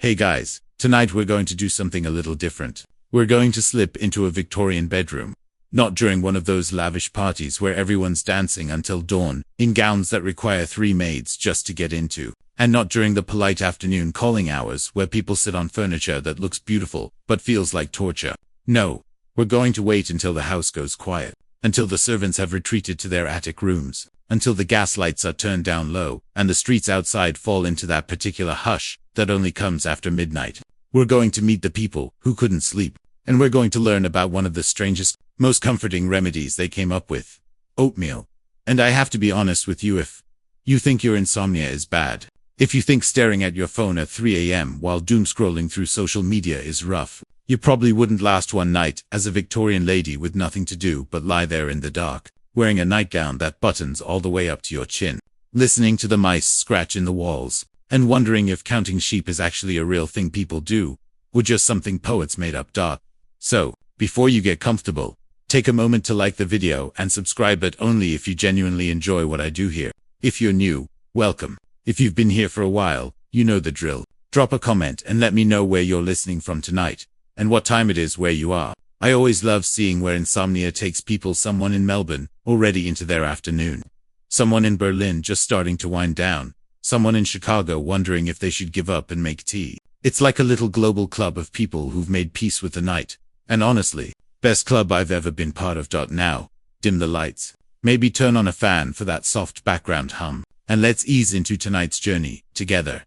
Hey guys, tonight we're going to do something a little different. We're going to slip into a Victorian bedroom. Not during one of those lavish parties where everyone's dancing until dawn, in gowns that require 3 maids just to get into. And not during the polite afternoon calling hours where people sit on furniture that looks beautiful, but feels like torture. No, we're going to wait until the house goes quiet. Until the servants have retreated to their attic rooms. Until the gas lights are turned down low, and the streets outside fall into that particular hush that only comes after midnight. We're going to meet the people who couldn't sleep. And we're going to learn about one of the strangest, most comforting remedies they came up with. Oatmeal. And I have to be honest with you, if you think your insomnia is bad, if you think staring at your phone at 3 a.m. while doom scrolling through social media is rough, you probably wouldn't last one night as a Victorian lady with nothing to do but lie there in the dark, wearing a nightgown that buttons all the way up to your chin, listening to the mice scratch in the walls, and wondering if counting sheep is actually a real thing people do, or just something poets made up. So, before you get comfortable, take a moment to like the video and subscribe, but only if you genuinely enjoy what I do here. If you're new, welcome. If you've been here for a while, you know the drill. Drop a comment and let me know where you're listening from tonight, and what time it is where you are. I always love seeing where insomnia takes people. Someone in Melbourne, already into their afternoon. Someone in Berlin just starting to wind down. Someone in Chicago wondering if they should give up and make tea. It's like a little global club of people who've made peace with the night. And honestly, best club I've ever been part of. Now, dim the lights. Maybe turn on a fan for that soft background hum. And let's ease into tonight's journey, together.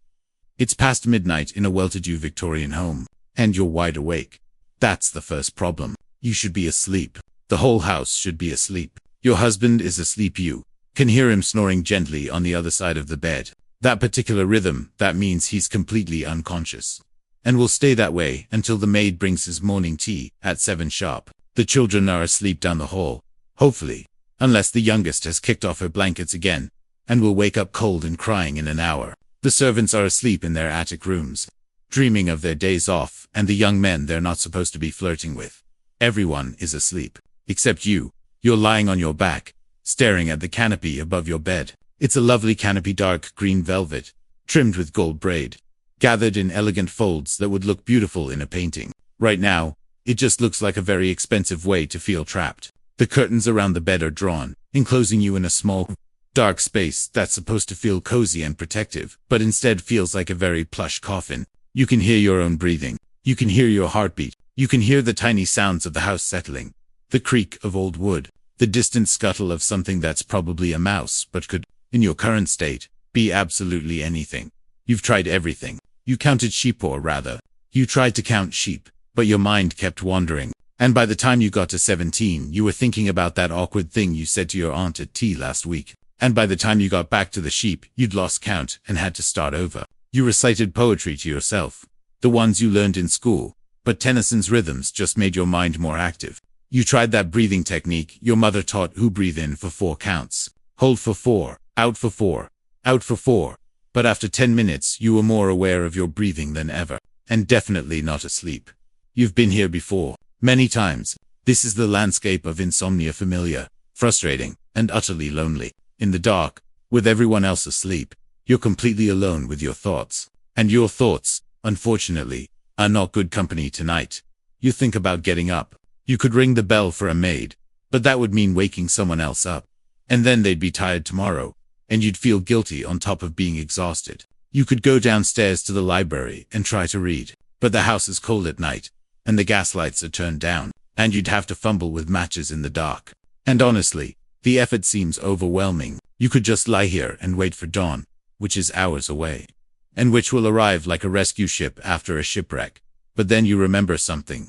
It's past midnight in a well-to-do Victorian home. And you're wide awake. That's the first problem. You should be asleep. The whole house should be asleep. Your husband is asleep. You can hear him snoring gently on the other side of the bed. That particular rhythm, that means he's completely unconscious. And will stay that way until the maid brings his morning tea at 7 sharp. The children are asleep down the hall. Hopefully. Unless the youngest has kicked off her blankets again, and will wake up cold and crying in an hour. The servants are asleep in their attic rooms, dreaming of their days off and the young men they're not supposed to be flirting with. Everyone is asleep. Except you. You're lying on your back, staring at the canopy above your bed. It's a lovely canopy, dark green velvet, trimmed with gold braid, gathered in elegant folds that would look beautiful in a painting. Right now, it just looks like a very expensive way to feel trapped. The curtains around the bed are drawn, enclosing you in a small, dark space that's supposed to feel cozy and protective, but instead feels like a very plush coffin. You can hear your own breathing. You can hear your heartbeat. You can hear the tiny sounds of the house settling, the creak of old wood, the distant scuttle of something that's probably a mouse, but could, in your current state, be absolutely anything. You've tried everything. You counted sheep, or rather, you tried to count sheep, but your mind kept wandering. And by the time you got to 17, you were thinking about that awkward thing you said to your aunt at tea last week. And by the time you got back to the sheep, you'd lost count and had to start over. You recited poetry to yourself, the ones you learned in school, but Tennyson's rhythms just made your mind more active. You tried that breathing technique your mother taught, who breathe in for 4 counts, hold for 4, out for 4, out for 4. But after 10 minutes, you were more aware of your breathing than ever, and definitely not asleep. You've been here before, many times. This is the landscape of insomnia, familiar, frustrating, and utterly lonely. In the dark, with everyone else asleep, you're completely alone with your thoughts. And your thoughts, unfortunately, are not good company tonight. You think about getting up. You could ring the bell for a maid, but that would mean waking someone else up. And then they'd be tired tomorrow, and you'd feel guilty on top of being exhausted. You could go downstairs to the library and try to read, but the house is cold at night, and the gas lights are turned down, and you'd have to fumble with matches in the dark. And honestly, the effort seems overwhelming. You could just lie here and wait for dawn, which is hours away, and which will arrive like a rescue ship after a shipwreck. But then you remember something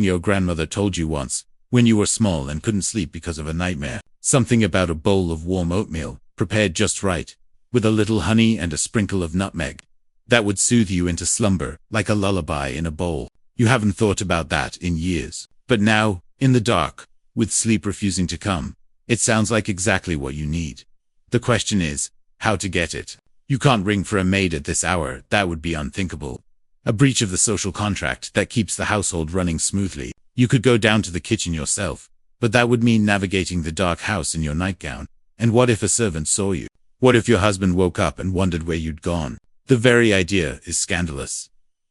your grandmother told you once, when you were small and couldn't sleep because of a nightmare. Something about a bowl of warm oatmeal, prepared just right, with a little honey and a sprinkle of nutmeg, that would soothe you into slumber, like a lullaby in a bowl. You haven't thought about that in years. But now, in the dark, with sleep refusing to come, it sounds like exactly what you need. The question is, how to get it. You can't ring for a maid at this hour. That would be unthinkable. A breach of the social contract that keeps the household running smoothly. You could go down to the kitchen yourself, but that would mean navigating the dark house in your nightgown. And what if a servant saw you? What if your husband woke up and wondered where you'd gone? The very idea is scandalous.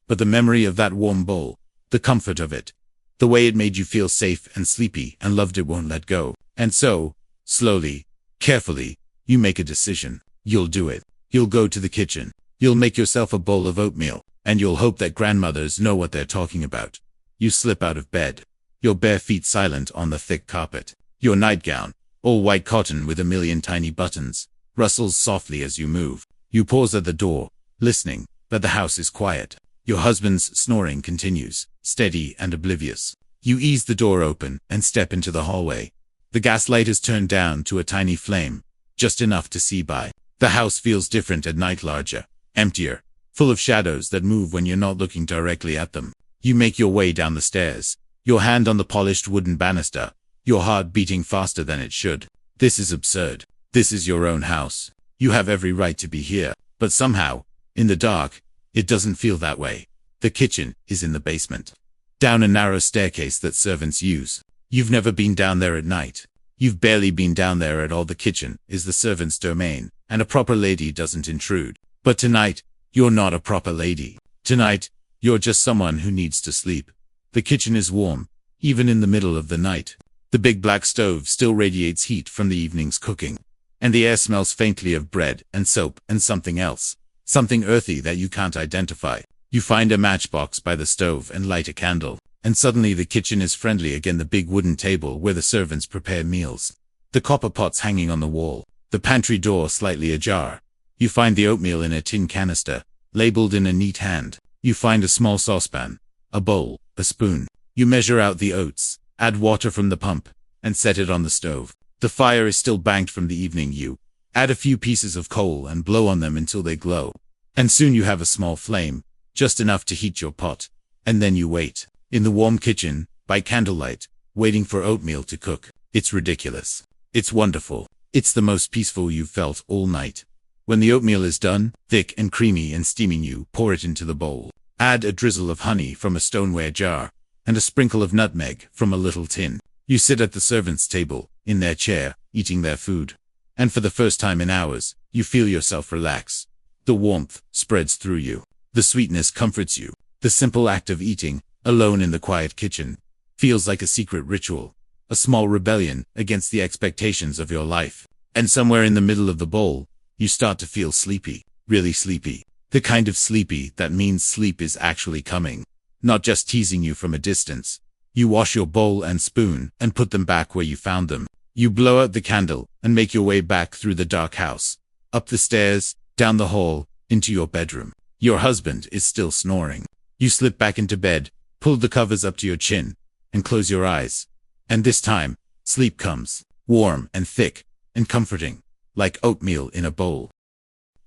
but the memory of that warm bowl, the comfort of it, the way it made you feel safe and sleepy and loved it won't let go. And so, slowly, carefully, you make a decision. You'll do it. You'll go to the kitchen. You'll make yourself a bowl of oatmeal, and you'll hope that grandmothers know what they're talking about. You slip out of bed, your bare feet silent on the thick carpet. Your nightgown, all white cotton with a million tiny buttons, rustles softly as you move. You pause at the door, listening, but the house is quiet. Your husband's snoring continues, steady and oblivious. You ease the door open and step into the hallway. The gas light is turned down to a tiny flame, just enough to see by. The house feels different at night, larger, emptier, full of shadows that move when you're not looking directly at them. You make your way down the stairs, your hand on the polished wooden banister, your heart beating faster than it should. This is absurd. This is your own house. You have every right to be here. But somehow, in the dark, it doesn't feel that way. The kitchen is in the basement, down a narrow staircase that servants use. You've never been down there at night. You've barely been down there at all. The kitchen is the servant's domain, and a proper lady doesn't intrude. But tonight, you're not a proper lady. Tonight, you're just someone who needs to sleep. The kitchen is warm, even in the middle of the night. The big black stove still radiates heat from the evening's cooking, and the air smells faintly of bread and soap and something else, something earthy that you can't identify. You find a matchbox by the stove and light a candle, and suddenly the kitchen is friendly again. The big wooden table where the servants prepare meals, the copper pots hanging on the wall, the pantry door slightly ajar. You find the oatmeal in a tin canister, labeled in a neat hand. You find a small saucepan, a bowl, a spoon. You measure out the oats, add water from the pump, and set it on the stove. The fire is still banked from the evening. You add a few pieces of coal and blow on them until they glow. And soon you have a small flame, just enough to heat your pot. And then you wait, in the warm kitchen, by candlelight, waiting for oatmeal to cook. It's ridiculous. It's wonderful. It's the most peaceful you've felt all night. When the oatmeal is done, thick and creamy and steaming, you pour it into the bowl. Add a drizzle of honey from a stoneware jar, and a sprinkle of nutmeg from a little tin. You sit at the servants' table, in their chair, eating their food. And for the first time in hours, you feel yourself relax. The warmth spreads through you. The sweetness comforts you. The simple act of eating, alone in the quiet kitchen, feels like a secret ritual, a small rebellion against the expectations of your life. And somewhere in the middle of the bowl, you start to feel sleepy, really sleepy. The kind of sleepy that means sleep is actually coming, not just teasing you from a distance. You wash your bowl and spoon and put them back where you found them. You blow out the candle and make your way back through the dark house, up the stairs, down the hall, into your bedroom. Your husband is still snoring. You slip back into bed, pull the covers up to your chin, and close your eyes. And this time, sleep comes, warm and thick and comforting, like oatmeal in a bowl.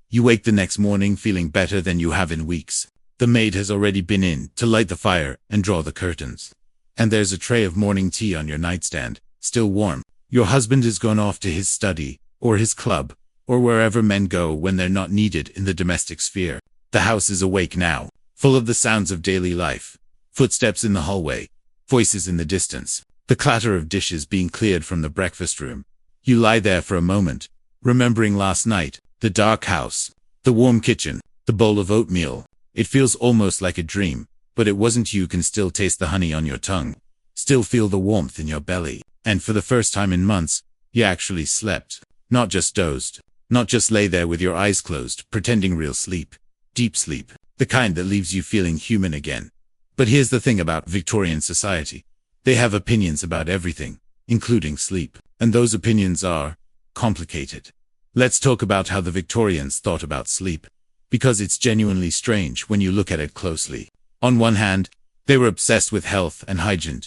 You wake the next morning feeling better than you have in weeks. The maid has already been in to light the fire and draw the curtains. And there's a tray of morning tea on your nightstand, still warm. Your husband has gone off to his study, or his club, or wherever men go when they're not needed in the domestic sphere. The house is awake now, full of the sounds of daily life. Footsteps in the hallway, voices in the distance, the clatter of dishes being cleared from the breakfast room. You lie there for a moment, remembering last night, the dark house, the warm kitchen, the bowl of oatmeal. It feels almost like a dream, but it wasn't. You can still taste the honey on your tongue, still feel the warmth in your belly. And for the first time in months, you actually slept, not just dozed, not just lay there with your eyes closed, pretending real sleep, deep sleep, the kind that leaves you feeling human again. But here's the thing about Victorian society. They have opinions about everything, including sleep. And those opinions are complicated. Let's talk about how the Victorians thought about sleep, because it's genuinely strange when you look at it closely. On one hand, they were obsessed with health and hygiene.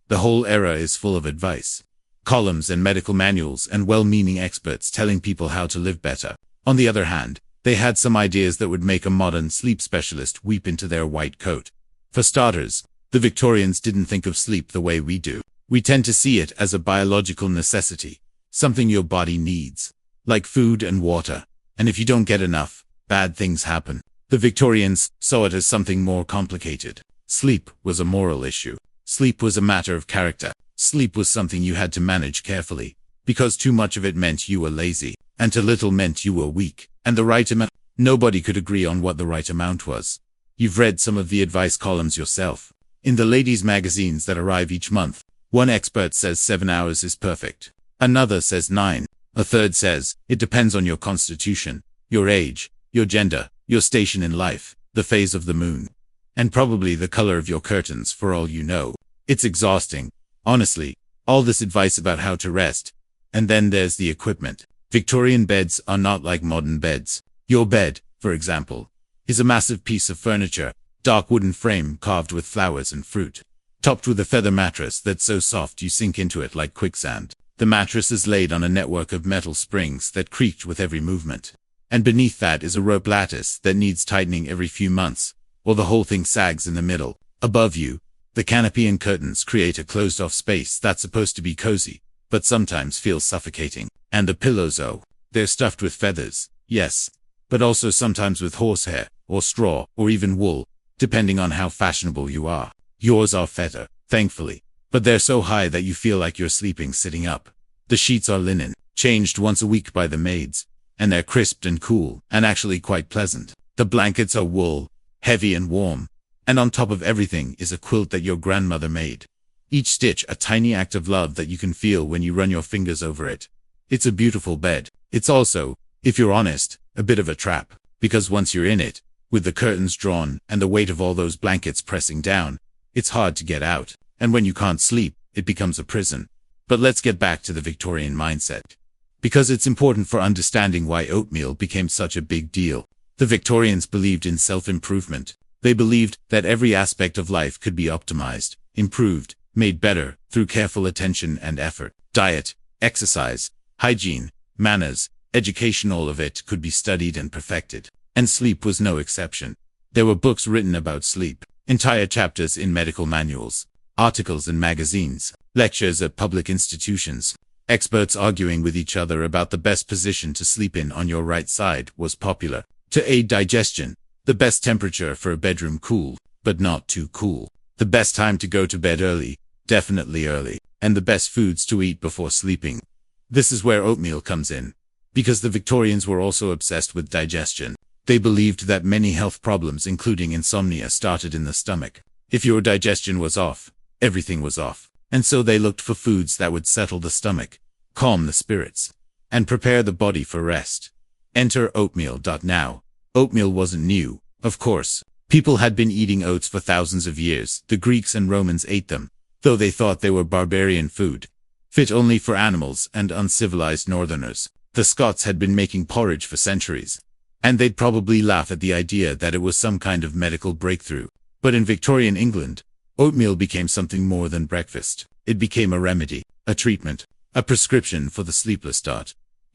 The whole era is full of advice, columns and medical manuals and well-meaning experts telling people how to live better. On the other hand, they had some ideas that would make a modern sleep specialist weep into their white coat. For starters, the Victorians didn't think of sleep the way we do. We tend to see it as a biological necessity, something your body needs, like food and water. And if you don't get enough, bad things happen. The Victorians saw it as something more complicated. Sleep was a moral issue. Sleep was a matter of character. Sleep was something you had to manage carefully, because too much of it meant you were lazy, and too little meant you were weak. And the right amount, nobody could agree on what the right amount was. You've read some of the advice columns yourself. In the ladies' magazines that arrive each month, one expert says 7 hours is perfect. Another says 9. A third says, it depends on your constitution, your age, your gender, your station in life, the phase of the moon, and probably the color of your curtains for all you know. It's exhausting. Honestly, all this advice about how to rest. And then there's the equipment. Victorian beds are not like modern beds. Your bed, for example, is a massive piece of furniture, dark wooden frame carved with flowers and fruit, topped with a feather mattress that's so soft you sink into it like quicksand. The mattress is laid on a network of metal springs that creaked with every movement. And beneath that is a rope lattice that needs tightening every few months, or the whole thing sags in the middle. Above you, the canopy and curtains create a closed-off space that's supposed to be cozy, but sometimes feels suffocating. And the pillows, oh, they're stuffed with feathers, yes, but also sometimes with horsehair, or straw, or even wool, depending on how fashionable you are. Yours are feather, thankfully, but they're so high that you feel like you're sleeping sitting up. The sheets are linen, changed once a week by the maids, and they're crisp and cool, and actually quite pleasant. The blankets are wool, heavy and warm, and on top of everything is a quilt that your grandmother made. Each stitch a tiny act of love that you can feel when you run your fingers over it. It's a beautiful bed. It's also, if you're honest, a bit of a trap, because once you're in it, with the curtains drawn and the weight of all those blankets pressing down, it's hard to get out, and when you can't sleep, it becomes a prison. But let's get back to the Victorian mindset, because it's important for understanding why oatmeal became such a big deal. The Victorians believed in self-improvement. They believed that every aspect of life could be optimized, improved, made better, through careful attention and effort. Diet, exercise, hygiene, manners, education, all of it could be studied and perfected. And sleep was no exception. There were books written about sleep, entire chapters in medical manuals, articles in magazines, lectures at public institutions. Experts arguing with each other about the best position to sleep in on your right side was popular. To aid digestion, the best temperature for a bedroom, cool, but not too cool. The best time to go to bed, early, definitely early, and the best foods to eat before sleeping. This is where oatmeal comes in, because the Victorians were also obsessed with digestion. They believed that many health problems, including insomnia, started in the stomach. If your digestion was off, everything was off. And so they looked for foods that would settle the stomach, calm the spirits, and prepare the body for rest. Enter oatmeal. Now, oatmeal wasn't new, of course. People had been eating oats for thousands of years. The Greeks and Romans ate them, though they thought they were barbarian food, fit only for animals and uncivilized northerners. The Scots had been making porridge for centuries, and they'd probably laugh at the idea that it was some kind of medical breakthrough. But in Victorian England, oatmeal became something more than breakfast. It became a remedy, a treatment, a prescription for the sleepless.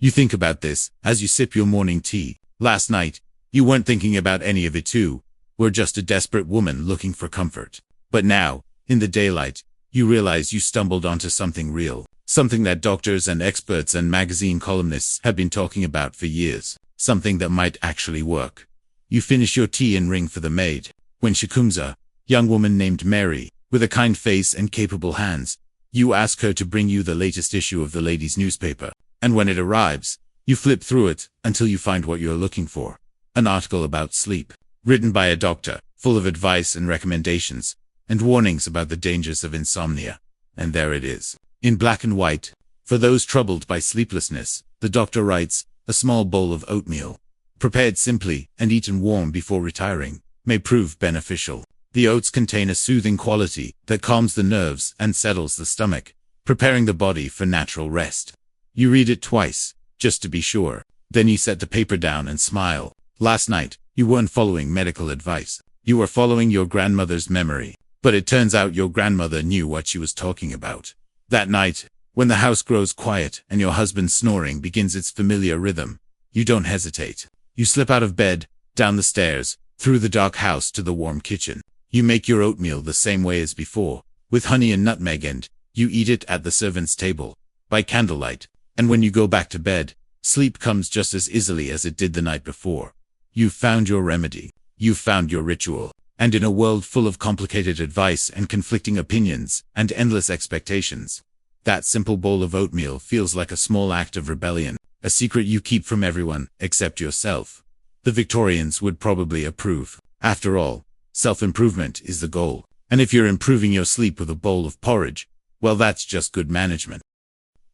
You think about this as you sip your morning tea. Last night, you weren't thinking about any of it too. We're just a desperate woman looking for comfort. But now, in the daylight, you realize you stumbled onto something real, something that doctors and experts and magazine columnists have been talking about for years, something that might actually work. You finish your tea and ring for the maid. When she comes, a young woman named Mary, with a kind face and capable hands, you ask her to bring you the latest issue of the ladies' newspaper. And when it arrives, you flip through it until you find what you're looking for. An article about sleep, written by a doctor, full of advice and recommendations, and warnings about the dangers of insomnia. And there it is, in black and white. For those troubled by sleeplessness, the doctor writes, a small bowl of oatmeal, prepared simply and eaten warm before retiring, may prove beneficial. The oats contain a soothing quality that calms the nerves and settles the stomach, preparing the body for natural rest. You read it twice, just to be sure. Then you set the paper down and smile. Last night, you weren't following medical advice. You were following your grandmother's memory. But it turns out your grandmother knew what she was talking about. That night, when the house grows quiet and your husband's snoring begins its familiar rhythm, you don't hesitate. You slip out of bed, down the stairs, through the dark house to the warm kitchen. You make your oatmeal the same way as before, with honey and nutmeg, and you eat it at the servant's table, by candlelight. And when you go back to bed, sleep comes just as easily as it did the night before. You've found your remedy. You've found your ritual. And in a world full of complicated advice and conflicting opinions and endless expectations, that simple bowl of oatmeal feels like a small act of rebellion, a secret you keep from everyone except yourself. The Victorians would probably approve. After all, Self-improvement is the goal. And if you're improving your sleep with a bowl of porridge, well, that's just good management.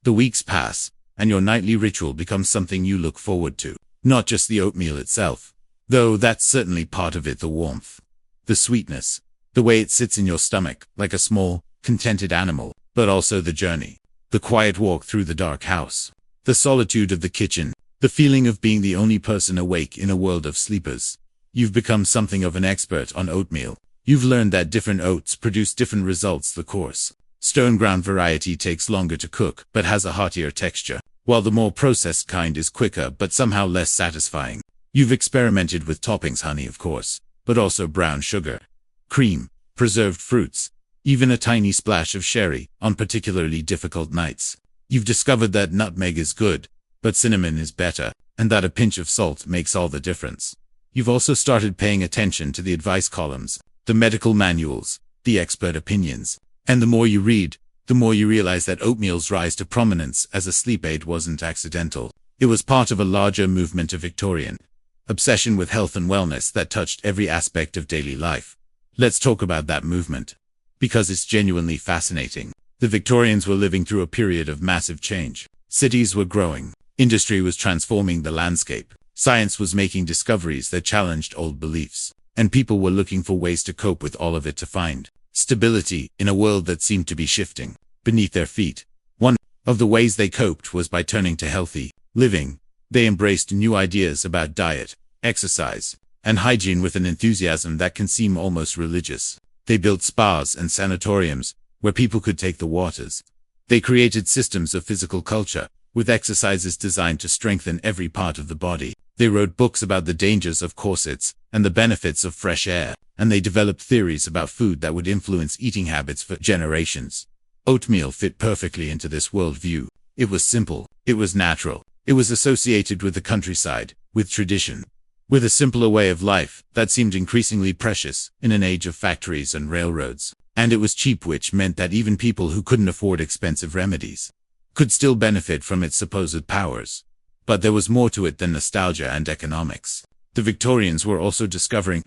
The weeks pass, and your nightly ritual becomes something you look forward to. Not just the oatmeal itself, though that's certainly part of it, the warmth, the sweetness, the way it sits in your stomach like a small, contented animal, but also the journey, the quiet walk through the dark house, the solitude of the kitchen, the feeling of being the only person awake in a world of sleepers. You've become something of an expert on oatmeal. You've learned that different oats produce different results. The coarse, stone ground variety takes longer to cook, but has a heartier texture, while the more processed kind is quicker but somehow less satisfying. You've experimented with toppings, honey, of course, but also brown sugar, cream, preserved fruits, even a tiny splash of sherry on particularly difficult nights. You've discovered that nutmeg is good, but cinnamon is better, and that a pinch of salt makes all the difference. You've also started paying attention to the advice columns, the medical manuals, the expert opinions. And the more you read, the more you realize that oatmeal's rise to prominence as a sleep aid wasn't accidental. It was part of a larger movement of Victorian obsession with health and wellness that touched every aspect of daily life. Let's talk about that movement, because it's genuinely fascinating. The Victorians were living through a period of massive change. Cities were growing, industry was transforming the landscape, science was making discoveries that challenged old beliefs, and people were looking for ways to cope with all of it, to find stability in a world that seemed to be shifting beneath their feet. One of the ways they coped was by turning to healthy living. They embraced new ideas about diet, exercise, and hygiene with an enthusiasm that can seem almost religious. They built spas and sanatoriums where people could take the waters. They created systems of physical culture with exercises designed to strengthen every part of the body. They wrote books about the dangers of corsets and the benefits of fresh air, and they developed theories about food that would influence eating habits for generations. Oatmeal fit perfectly into this worldview. It was simple, it was natural, it was associated with the countryside, with tradition, with a simpler way of life that seemed increasingly precious in an age of factories and railroads. And it was cheap, which meant that even people who couldn't afford expensive remedies could still benefit from its supposed powers. But there was more to it than nostalgia and economics. The Victorians were also discovering,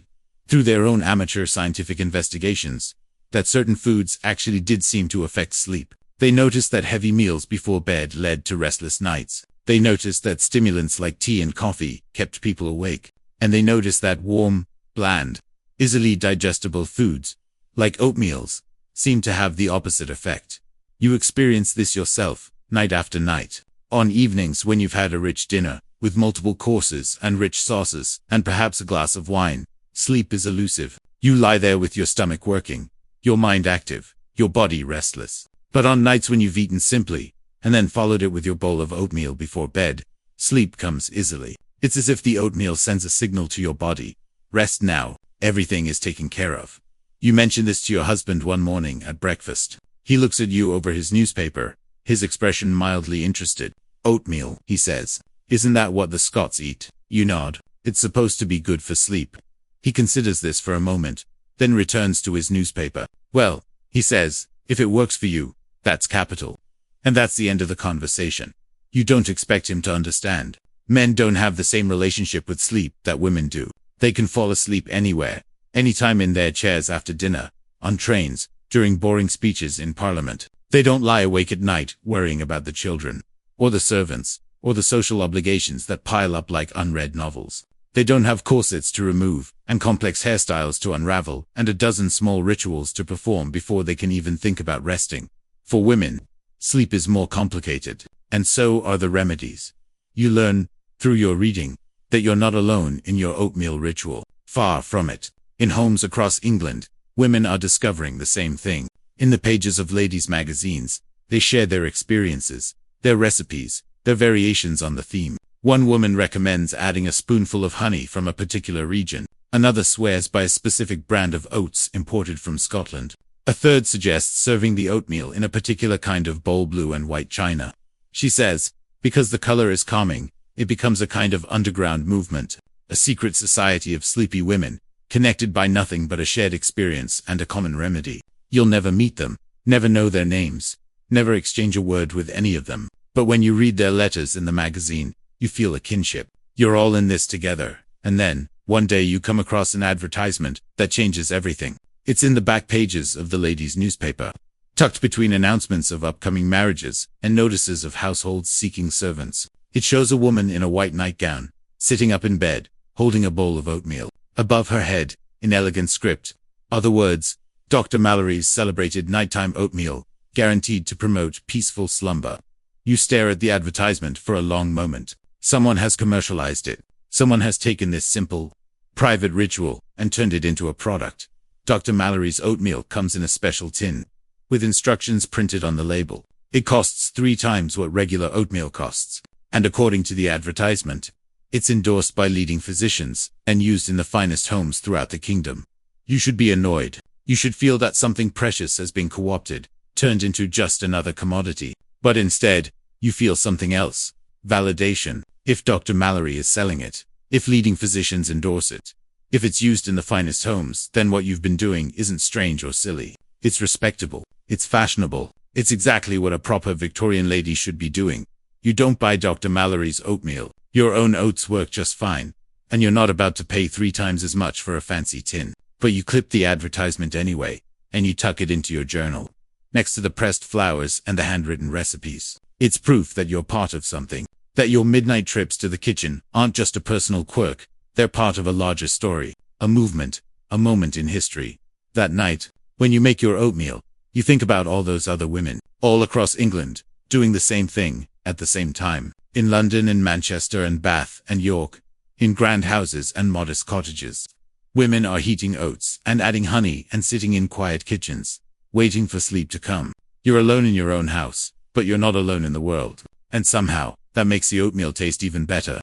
through their own amateur scientific investigations, that certain foods actually did seem to affect sleep. They noticed that heavy meals before bed led to restless nights. They noticed that stimulants like tea and coffee kept people awake. And they noticed that warm, bland, easily digestible foods, like oatmeals, seemed to have the opposite effect. You experience this yourself, night after night. On evenings when you've had a rich dinner, with multiple courses and rich sauces, and perhaps a glass of wine, sleep is elusive. You lie there with your stomach working, your mind active, your body restless. But on nights when you've eaten simply, and then followed it with your bowl of oatmeal before bed, sleep comes easily. It's as if the oatmeal sends a signal to your body. Rest now, everything is taken care of. You mention this to your husband one morning at breakfast. He looks at you over his newspaper, his expression mildly interested. Oatmeal, he says. Isn't that what the Scots eat? You nod. It's supposed to be good for sleep. He considers this for a moment, then returns to his newspaper. Well, he says, if it works for you, that's capital. And that's the end of the conversation. You don't expect him to understand. Men don't have the same relationship with sleep that women do. They can fall asleep anywhere, anytime, in their chairs after dinner, on trains, during boring speeches in Parliament. They don't lie awake at night worrying about the children, or the servants, or the social obligations that pile up like unread novels. They don't have corsets to remove, and complex hairstyles to unravel, and a dozen small rituals to perform before they can even think about resting. For women, sleep is more complicated, and so are the remedies. You learn, through your reading, that you're not alone in your oatmeal ritual. Far from it. In homes across England, women are discovering the same thing. In the pages of ladies' magazines, they share their experiences, their recipes, their variations on the theme. One woman recommends adding a spoonful of honey from a particular region. Another swears by a specific brand of oats imported from Scotland. A third suggests serving the oatmeal in a particular kind of bowl, blue and white china. She says, because the color is calming, it becomes a kind of underground movement, a secret society of sleepy women, connected by nothing but a shared experience and a common remedy. You'll never meet them, never know their names, never exchange a word with any of them. But when you read their letters in the magazine, you feel a kinship. You're all in this together. And then, One day you come across an advertisement that changes everything. It's in the back pages of the ladies' newspaper, tucked between announcements of upcoming marriages and notices of households seeking servants. It shows a woman in a white nightgown, sitting up in bed, holding a bowl of oatmeal. Above her head, in elegant script, are the words, Dr. Mallory's celebrated nighttime oatmeal, guaranteed to promote peaceful slumber. You stare at the advertisement for a long moment. Someone has commercialized it. Someone has taken this simple, private ritual and turned it into a product. Dr. Mallory's oatmeal comes in a special tin, with instructions printed on the label. It costs 3 times what regular oatmeal costs. And according to the advertisement, it's endorsed by leading physicians and used in the finest homes throughout the kingdom. You should be annoyed. You should feel that something precious has been co-opted, turned into just another commodity. But instead, you feel something else. Validation. If Dr. Mallory is selling it, if leading physicians endorse it, if it's used in the finest homes, then what you've been doing isn't strange or silly. It's respectable. It's fashionable. It's exactly what a proper Victorian lady should be doing. You don't buy Dr. Mallory's oatmeal. Your own oats work just fine, and you're not about to pay 3 times as much for a fancy tin. But you clip the advertisement anyway, and you tuck it into your journal, next to the pressed flowers and the handwritten recipes. It's proof that you're part of something, that your midnight trips to the kitchen aren't just a personal quirk, they're part of a larger story, a movement, a moment in history. That night, when you make your oatmeal, you think about all those other women, all across England, doing the same thing, at the same time, in London and Manchester and Bath and York, in grand houses and modest cottages. Women are heating oats and adding honey and sitting in quiet kitchens, waiting for sleep to come. You're alone in your own house, but you're not alone in the world. And somehow, that makes the oatmeal taste even better.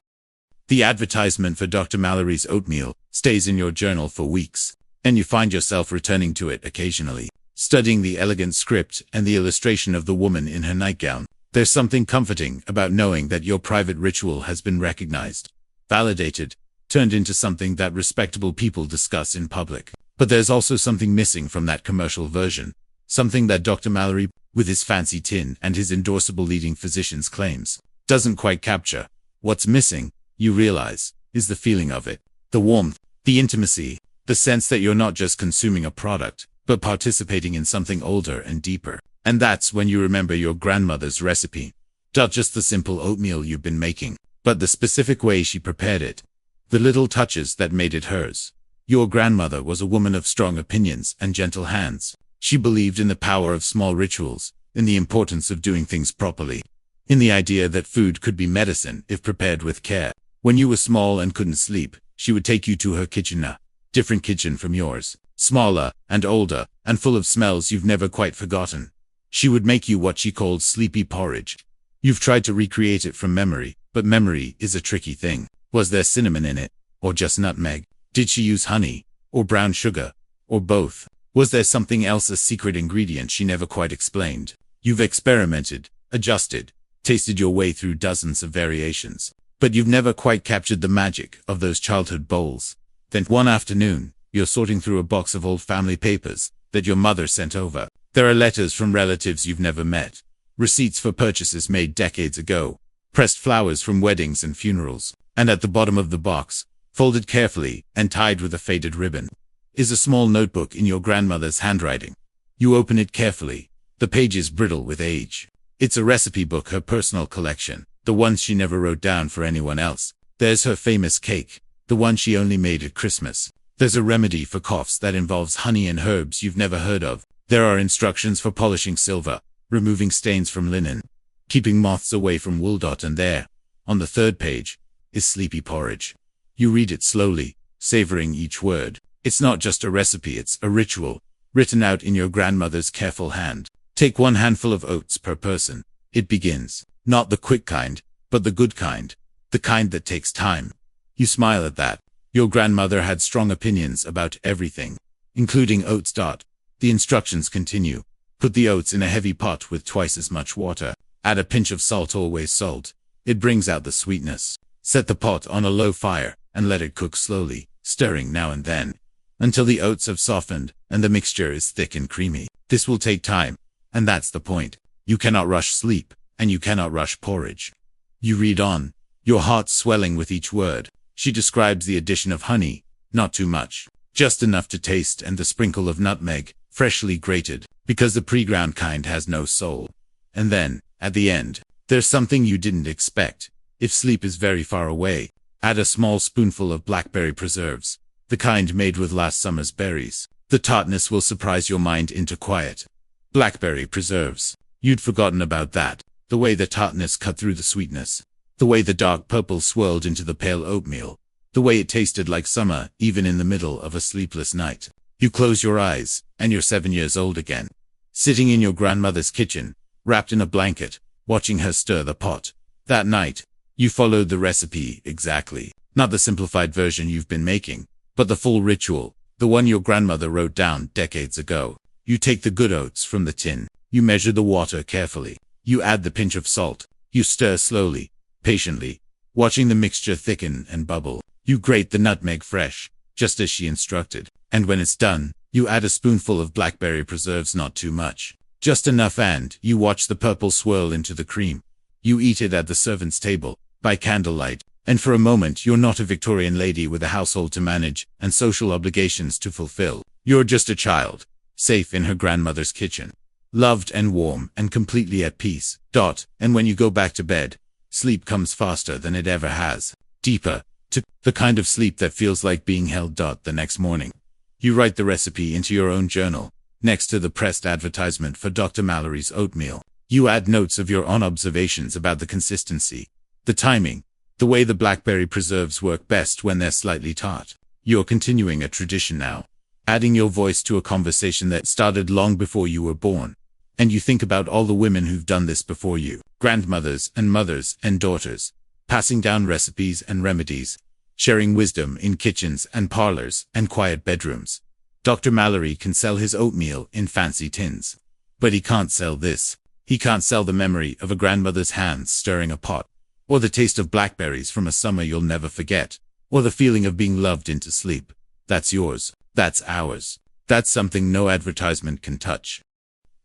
The advertisement for Dr. Mallory's oatmeal stays in your journal for weeks, and you find yourself returning to it occasionally, studying the elegant script and the illustration of the woman in her nightgown. There's something comforting about knowing that your private ritual has been recognized, validated, turned into something that respectable people discuss in public. But there's also something missing from that commercial version, something that Dr. Mallory, with his fancy tin and his endorsable leading physician's claims, doesn't quite capture. What's missing, you realize, is the feeling of it, the warmth, the intimacy, the sense that you're not just consuming a product, but participating in something older and deeper. And that's when you remember your grandmother's recipe. Not just the simple oatmeal you've been making, but the specific way she prepared it. The little touches that made it hers. Your grandmother was a woman of strong opinions and gentle hands. She believed in the power of small rituals, in the importance of doing things properly, in the idea that food could be medicine if prepared with care. When you were small and couldn't sleep, she would take you to her kitchen, a different kitchen from yours, smaller and older and full of smells you've never quite forgotten. She would make you what she called sleepy porridge. You've tried to recreate it from memory, but memory is a tricky thing. Was there cinnamon in it? Or just nutmeg? Did she use honey? Or brown sugar? Or both? Was there something else, a secret ingredient she never quite explained? You've experimented, adjusted, tasted your way through dozens of variations, but you've never quite captured the magic of those childhood bowls. Then one afternoon, you're sorting through a box of old family papers that your mother sent over. There are letters from relatives you've never met, receipts for purchases made decades ago, pressed flowers from weddings and funerals, and at the bottom of the box, folded carefully and tied with a faded ribbon, is a small notebook in your grandmother's handwriting. You open it carefully, the pages brittle with age. It's a recipe book, her personal collection, the ones she never wrote down for anyone else. There's her famous cake, the one she only made at Christmas. There's a remedy for coughs that involves honey and herbs you've never heard of. There are instructions for polishing silver, removing stains from linen, keeping moths away from wool. And there, on the 3rd page, is sleepy porridge. You read it slowly, savoring each word. It's not just a recipe, it's a ritual, written out in your grandmother's careful hand. Take 1 handful of oats per person. It begins. Not the quick kind, but the good kind. The kind that takes time. You smile at that. Your grandmother had strong opinions about everything, including oats. The instructions continue. Put the oats in a heavy pot with twice as much water. Add a pinch of salt, always salt. It brings out the sweetness. Set the pot on a low fire and let it cook slowly, stirring now and then, until the oats have softened and the mixture is thick and creamy. This will take time, and that's the point. You cannot rush sleep, and you cannot rush porridge. You read on, your heart swelling with each word. She describes the addition of honey, not too much, just enough to taste, and the sprinkle of nutmeg, freshly grated, because the pre-ground kind has no soul. And then, at the end, there's something you didn't expect. If sleep is very far away, add a small spoonful of blackberry preserves, the kind made with last summer's berries. The tartness will surprise your mind into quiet. Blackberry preserves. You'd forgotten about that. The way the tartness cut through the sweetness. The way the dark purple swirled into the pale oatmeal. The way it tasted like summer, even in the middle of a sleepless night. You close your eyes, and you're 7 years old again. Sitting in your grandmother's kitchen, wrapped in a blanket, watching her stir the pot. That night, you followed the recipe exactly. Not the simplified version you've been making, but the full ritual, the one your grandmother wrote down decades ago. You take the good oats from the tin. You measure the water carefully. You add the pinch of salt. You stir slowly, patiently, watching the mixture thicken and bubble. You grate the nutmeg fresh, just as she instructed. And when it's done, you add a spoonful of blackberry preserves, not too much. Just enough, and you watch the purple swirl into the cream. You eat it at the servants' table, by candlelight, and for a moment you're not a Victorian lady with a household to manage and social obligations to fulfill. You're just a child, safe in her grandmother's kitchen, loved and warm and completely at peace. And when you go back to bed, sleep comes faster than it ever has. Deeper, to the kind of sleep that feels like being held. The next morning, you write the recipe into your own journal, next to the pressed advertisement for Dr. Mallory's oatmeal. You add notes of your own observations about the consistency, the timing, the way the blackberry preserves work best when they're slightly tart. You're continuing a tradition now, adding your voice to a conversation that started long before you were born. And you think about all the women who've done this before you, grandmothers and mothers and daughters, passing down recipes and remedies, sharing wisdom in kitchens and parlors and quiet bedrooms. Dr. Mallory can sell his oatmeal in fancy tins, but he can't sell this. He can't sell the memory of a grandmother's hands stirring a pot, or the taste of blackberries from a summer you'll never forget, or the feeling of being loved into sleep. That's yours. That's ours. That's something no advertisement can touch.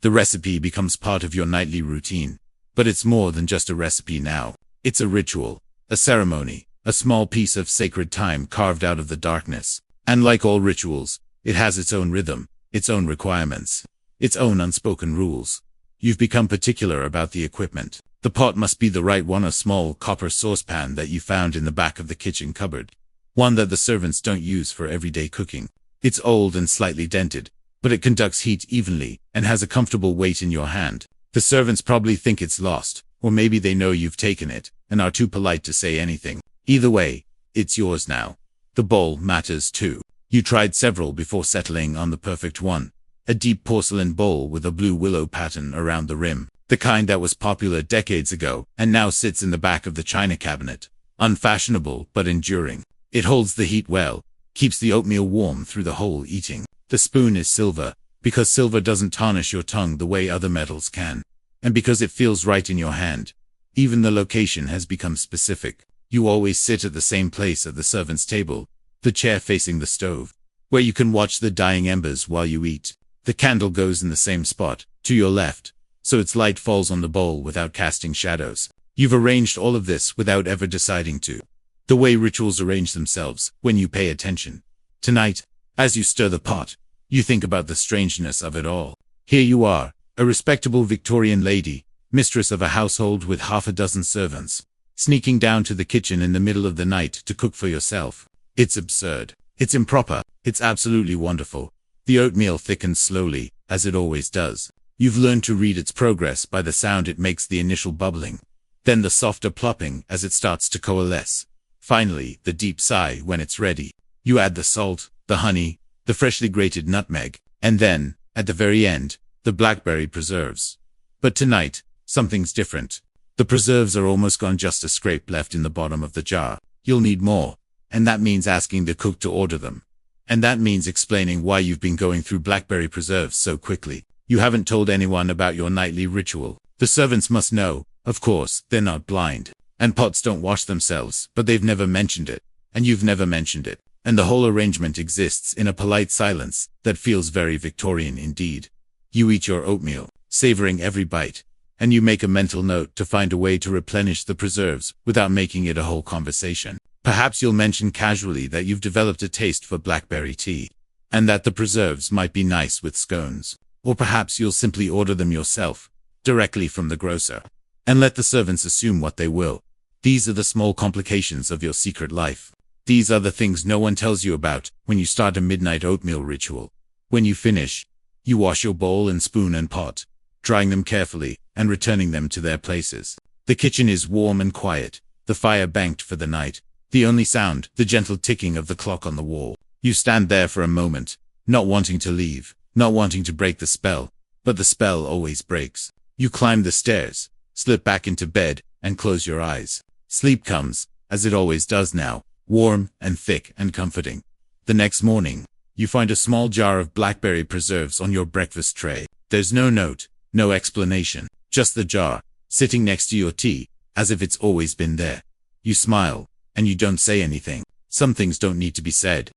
The recipe becomes part of your nightly routine, but it's more than just a recipe now. It's a ritual, a ceremony, a small piece of sacred time carved out of the darkness. And like all rituals, it has its own rhythm, its own requirements, its own unspoken rules. You've become particular about the equipment. The pot must be the right one, a small copper saucepan that you found in the back of the kitchen cupboard. One that the servants don't use for everyday cooking. It's old and slightly dented, but it conducts heat evenly and has a comfortable weight in your hand. The servants probably think it's lost, or maybe they know you've taken it and are too polite to say anything. Either way, it's yours now. The bowl matters too. You tried several before settling on the perfect one. A deep porcelain bowl with a blue willow pattern around the rim. The kind that was popular decades ago and now sits in the back of the china cabinet. Unfashionable but enduring. It holds the heat well, keeps the oatmeal warm through the whole eating. The spoon is silver, because silver doesn't tarnish your tongue the way other metals can. And because it feels right in your hand. Even the location has become specific. You always sit at the same place at the servants' table, the chair facing the stove, where you can watch the dying embers while you eat. The candle goes in the same spot, to your left, so its light falls on the bowl without casting shadows. You've arranged all of this without ever deciding to. The way rituals arrange themselves, when you pay attention. Tonight, as you stir the pot, you think about the strangeness of it all. Here you are, a respectable Victorian lady, mistress of a household with half a dozen servants, sneaking down to the kitchen in the middle of the night to cook for yourself. It's absurd. It's improper. It's absolutely wonderful. The oatmeal thickens slowly, as it always does. You've learned to read its progress by the sound it makes, the initial bubbling, then the softer plopping as it starts to coalesce. Finally, the deep sigh when it's ready. You add the salt, the honey, the freshly grated nutmeg, and then, at the very end, the blackberry preserves. But tonight, something's different. The preserves are almost gone, just a scrape left in the bottom of the jar. You'll need more, and that means asking the cook to order them. And that means explaining why you've been going through blackberry preserves so quickly. You haven't told anyone about your nightly ritual. The servants must know, of course, they're not blind. And pots don't wash themselves, but they've never mentioned it. And you've never mentioned it. And the whole arrangement exists in a polite silence that feels very Victorian indeed. You eat your oatmeal, savoring every bite, and you make a mental note to find a way to replenish the preserves without making it a whole conversation. Perhaps you'll mention casually that you've developed a taste for blackberry tea, and that the preserves might be nice with scones. Or perhaps you'll simply order them yourself, directly from the grocer, and let the servants assume what they will. These are the small complications of your secret life. These are the things no one tells you about when you start a midnight oatmeal ritual. When you finish, you wash your bowl and spoon and pot, drying them carefully and returning them to their places. The kitchen is warm and quiet, the fire banked for the night. The only sound, the gentle ticking of the clock on the wall. You stand there for a moment, not wanting to leave, not wanting to break the spell, but the spell always breaks. You climb the stairs, slip back into bed, and close your eyes. Sleep comes, as it always does now, warm and thick and comforting. The next morning, you find a small jar of blackberry preserves on your breakfast tray. There's no note, no explanation, just the jar, sitting next to your tea, as if it's always been there. You smile, and you don't say anything. Some things don't need to be said.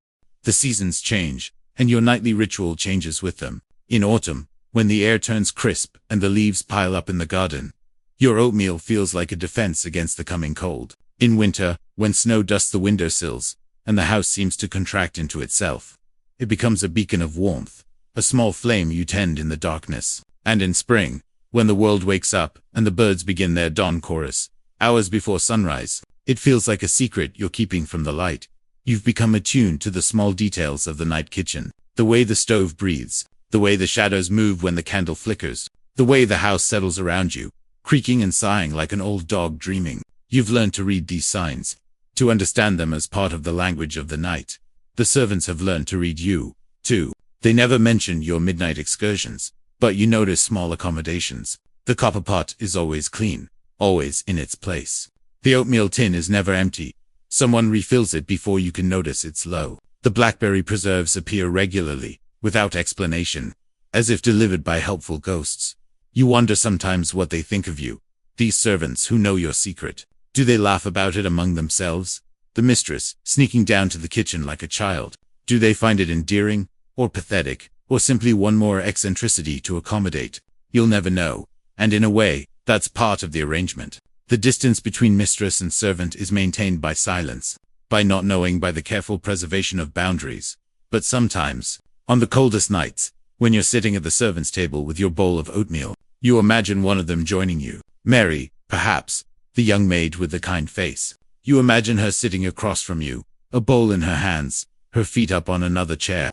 The seasons change, and your nightly ritual changes with them. In autumn, when the air turns crisp and the leaves pile up in the garden, your oatmeal feels like a defense against the coming cold. In winter, when snow dusts the windowsills, and the house seems to contract into itself, it becomes a beacon of warmth, a small flame you tend in the darkness. And in spring, when the world wakes up and the birds begin their dawn chorus, hours before sunrise, it feels like a secret you're keeping from the light. You've become attuned to the small details of the night kitchen, the way the stove breathes, the way the shadows move when the candle flickers, the way the house settles around you, creaking and sighing like an old dog dreaming. You've learned to read these signs, to understand them as part of the language of the night. The servants have learned to read you, too. They never mention your midnight excursions, but you notice small accommodations. The copper pot is always clean, always in its place. The oatmeal tin is never empty. Someone refills it before you can notice it's low. The blackberry preserves appear regularly, without explanation, as if delivered by helpful ghosts. You wonder sometimes what they think of you, these servants who know your secret. Do they laugh about it among themselves? The mistress, sneaking down to the kitchen like a child. Do they find it endearing, or pathetic, or simply one more eccentricity to accommodate? You'll never know, and in a way, that's part of the arrangement. The distance between mistress and servant is maintained by silence, by not knowing, by the careful preservation of boundaries. But sometimes, on the coldest nights, when you're sitting at the servants' table with your bowl of oatmeal, you imagine one of them joining you. Mary, perhaps, the young maid with the kind face. You imagine her sitting across from you, a bowl in her hands, her feet up on another chair.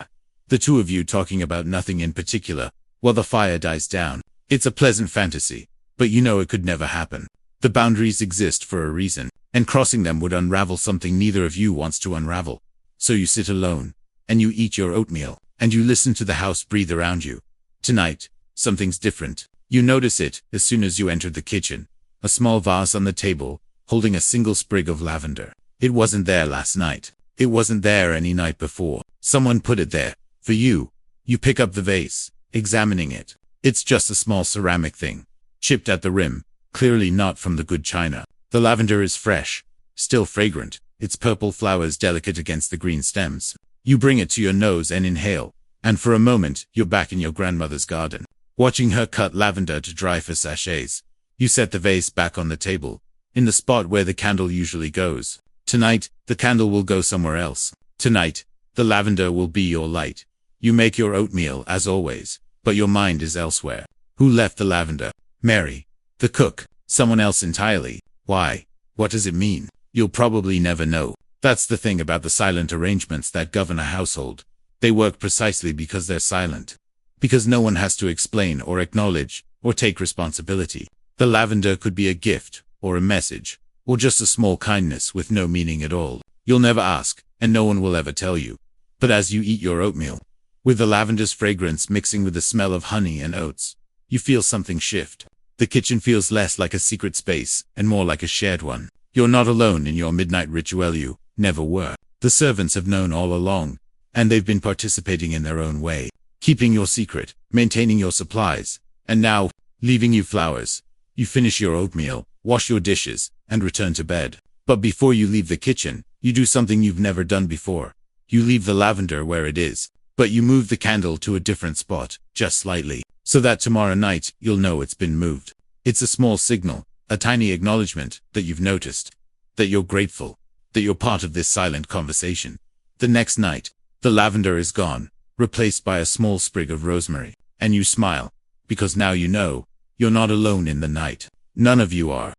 The two of you talking about nothing in particular, while the fire dies down. It's a pleasant fantasy, but you know it could never happen. The boundaries exist for a reason, and crossing them would unravel something neither of you wants to unravel. So you sit alone, and you eat your oatmeal, and you listen to the house breathe around you. Tonight, something's different. You notice it as soon as you enter the kitchen. A small vase on the table, holding a single sprig of lavender. It wasn't there last night. It wasn't there any night before. Someone put it there, for you. You pick up the vase, examining it. It's just a small ceramic thing, chipped at the rim, clearly not from the good china. The lavender is fresh, still fragrant, its purple flowers delicate against the green stems. You bring it to your nose and inhale, and for a moment, you're back in your grandmother's garden, watching her cut lavender to dry for sachets. You set the vase back on the table, in the spot where the candle usually goes. Tonight, the candle will go somewhere else. Tonight, the lavender will be your light. You make your oatmeal as always, but your mind is elsewhere. Who left the lavender? Mary. The cook. Someone else entirely. Why? What does it mean? You'll probably never know. That's the thing about the silent arrangements that govern a household. They work precisely because they're silent. Because no one has to explain or acknowledge, or take responsibility. The lavender could be a gift, or a message, or just a small kindness with no meaning at all. You'll never ask, and no one will ever tell you. But as you eat your oatmeal, with the lavender's fragrance mixing with the smell of honey and oats, you feel something shift. The kitchen feels less like a secret space, and more like a shared one. You're not alone in your midnight ritual, you never were. The servants have known all along, and they've been participating in their own way, keeping your secret, maintaining your supplies, and now, leaving you flowers. You finish your oatmeal, wash your dishes, and return to bed. But before you leave the kitchen, you do something you've never done before. You leave the lavender where it is, but you move the candle to a different spot, just slightly, so that tomorrow night you'll know it's been moved. It's a small signal, a tiny acknowledgement that you've noticed, that you're grateful, that you're part of this silent conversation. The next night, the lavender is gone, replaced by a small sprig of rosemary, and you smile, because now you know, you're not alone in the night. None of you are.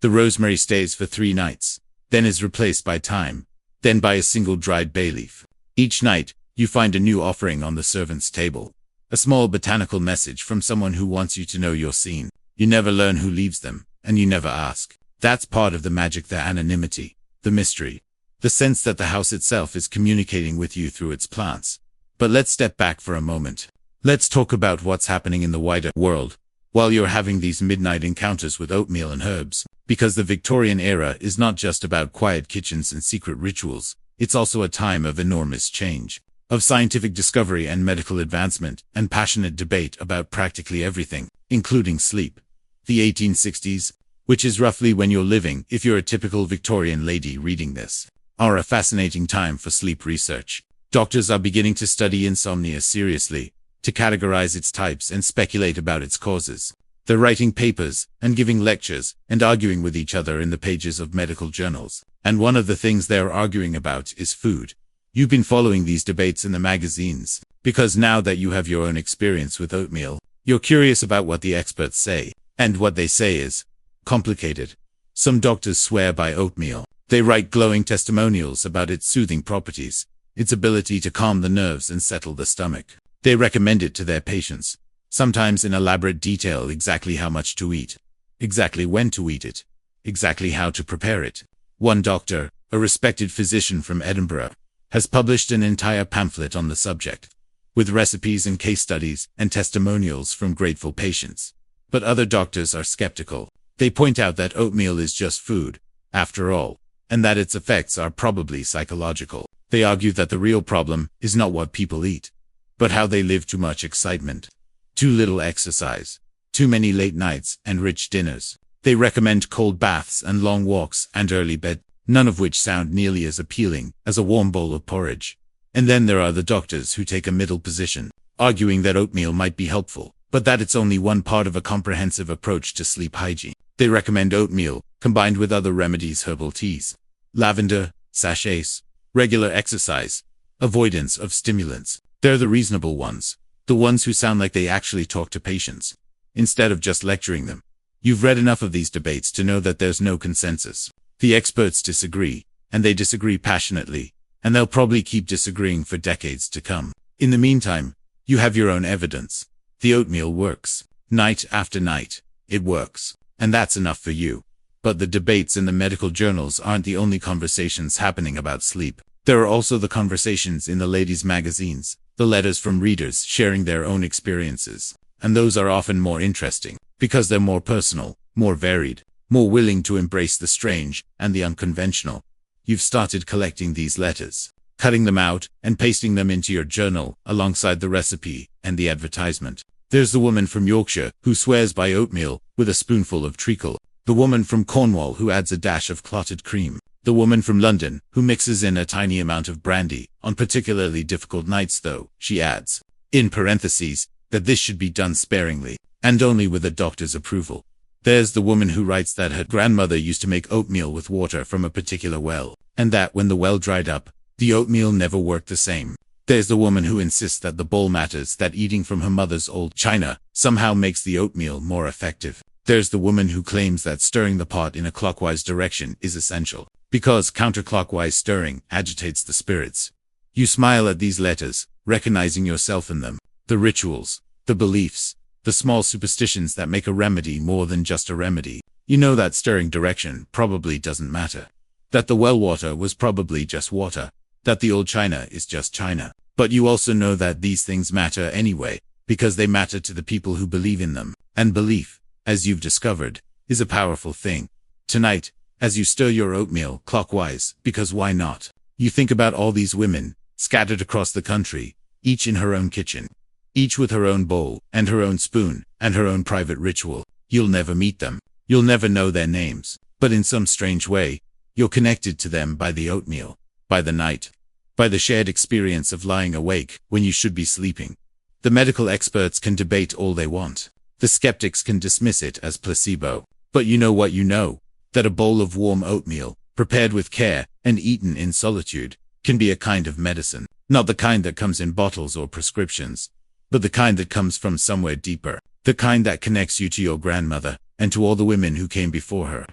The rosemary stays for 3 nights, then is replaced by thyme, then by a single dried bay leaf. Each night, you find a new offering on the servant's table. A small botanical message from someone who wants you to know you're seen. You never learn who leaves them, and you never ask. That's part of the magic, the anonymity, the mystery, the sense that the house itself is communicating with you through its plants. But let's step back for a moment. Let's talk about what's happening in the wider world while you're having these midnight encounters with oatmeal and herbs. Because the Victorian era is not just about quiet kitchens and secret rituals, it's also a time of enormous change, of scientific discovery and medical advancement, and passionate debate about practically everything, including sleep. The 1860s, which is roughly when you're living if you're a typical Victorian lady reading this, are a fascinating time for sleep research. Doctors are beginning to study insomnia seriously, to categorize its types and speculate about its causes. They're writing papers, and giving lectures, and arguing with each other in the pages of medical journals. And one of the things they're arguing about is food. You've been following these debates in the magazines, because now that you have your own experience with oatmeal, you're curious about what the experts say. And what they say is complicated. Some doctors swear by oatmeal. They write glowing testimonials about its soothing properties, its ability to calm the nerves and settle the stomach. They recommend it to their patients, sometimes in elaborate detail, exactly how much to eat, exactly when to eat it, exactly how to prepare it. One doctor, a respected physician from Edinburgh, has published an entire pamphlet on the subject, with recipes and case studies and testimonials from grateful patients. But other doctors are skeptical. They point out that oatmeal is just food, after all, and that its effects are probably psychological. They argue that the real problem is not what people eat, but how they live. Too much excitement, too little exercise, too many late nights and rich dinners. They recommend cold baths and long walks and early bed, none of which sound nearly as appealing as a warm bowl of porridge. And then there are the doctors who take a middle position, arguing that oatmeal might be helpful, but that it's only one part of a comprehensive approach to sleep hygiene. They recommend oatmeal, combined with other remedies, herbal teas, lavender, sachets, regular exercise, avoidance of stimulants. They're the reasonable ones, the ones who sound like they actually talk to patients, instead of just lecturing them. You've read enough of these debates to know that there's no consensus. The experts disagree, and they disagree passionately, and they'll probably keep disagreeing for decades to come. In the meantime, you have your own evidence. The oatmeal works. Night after night, it works. And that's enough for you. But the debates in the medical journals aren't the only conversations happening about sleep. There are also the conversations in the ladies' magazines, the letters from readers sharing their own experiences. And those are often more interesting, because they're more personal, more varied, more willing to embrace the strange and the unconventional. You've started collecting these letters, cutting them out and pasting them into your journal alongside the recipe and the advertisement. There's the woman from Yorkshire who swears by oatmeal with a spoonful of treacle. The woman from Cornwall who adds a dash of clotted cream. The woman from London who mixes in a tiny amount of brandy. On particularly difficult nights, though, she adds, in parentheses, that this should be done sparingly, and only with a doctor's approval. There's the woman who writes that her grandmother used to make oatmeal with water from a particular well, and that when the well dried up, the oatmeal never worked the same. There's the woman who insists that the bowl matters, that eating from her mother's old china somehow makes the oatmeal more effective. There's the woman who claims that stirring the pot in a clockwise direction is essential, because counterclockwise stirring agitates the spirits. You smile at these letters, recognizing yourself in them. The rituals, the beliefs, the small superstitions that make a remedy more than just a remedy. You know that stirring direction probably doesn't matter, that the well water was probably just water, that the old china is just china. But you also know that these things matter anyway, because they matter to the people who believe in them. And belief, as you've discovered, is a powerful thing. Tonight, as you stir your oatmeal clockwise, because why not? You think about all these women, scattered across the country, each in her own kitchen, each with her own bowl, and her own spoon, and her own private ritual. You'll never meet them. You'll never know their names. But in some strange way, you're connected to them by the oatmeal, by the night, by the shared experience of lying awake when you should be sleeping. The medical experts can debate all they want. The skeptics can dismiss it as placebo. But you know what you know, that a bowl of warm oatmeal, prepared with care, and eaten in solitude, can be a kind of medicine. Not the kind that comes in bottles or prescriptions, but the kind that comes from somewhere deeper. The kind that connects you to your grandmother, and to all the women who came before her,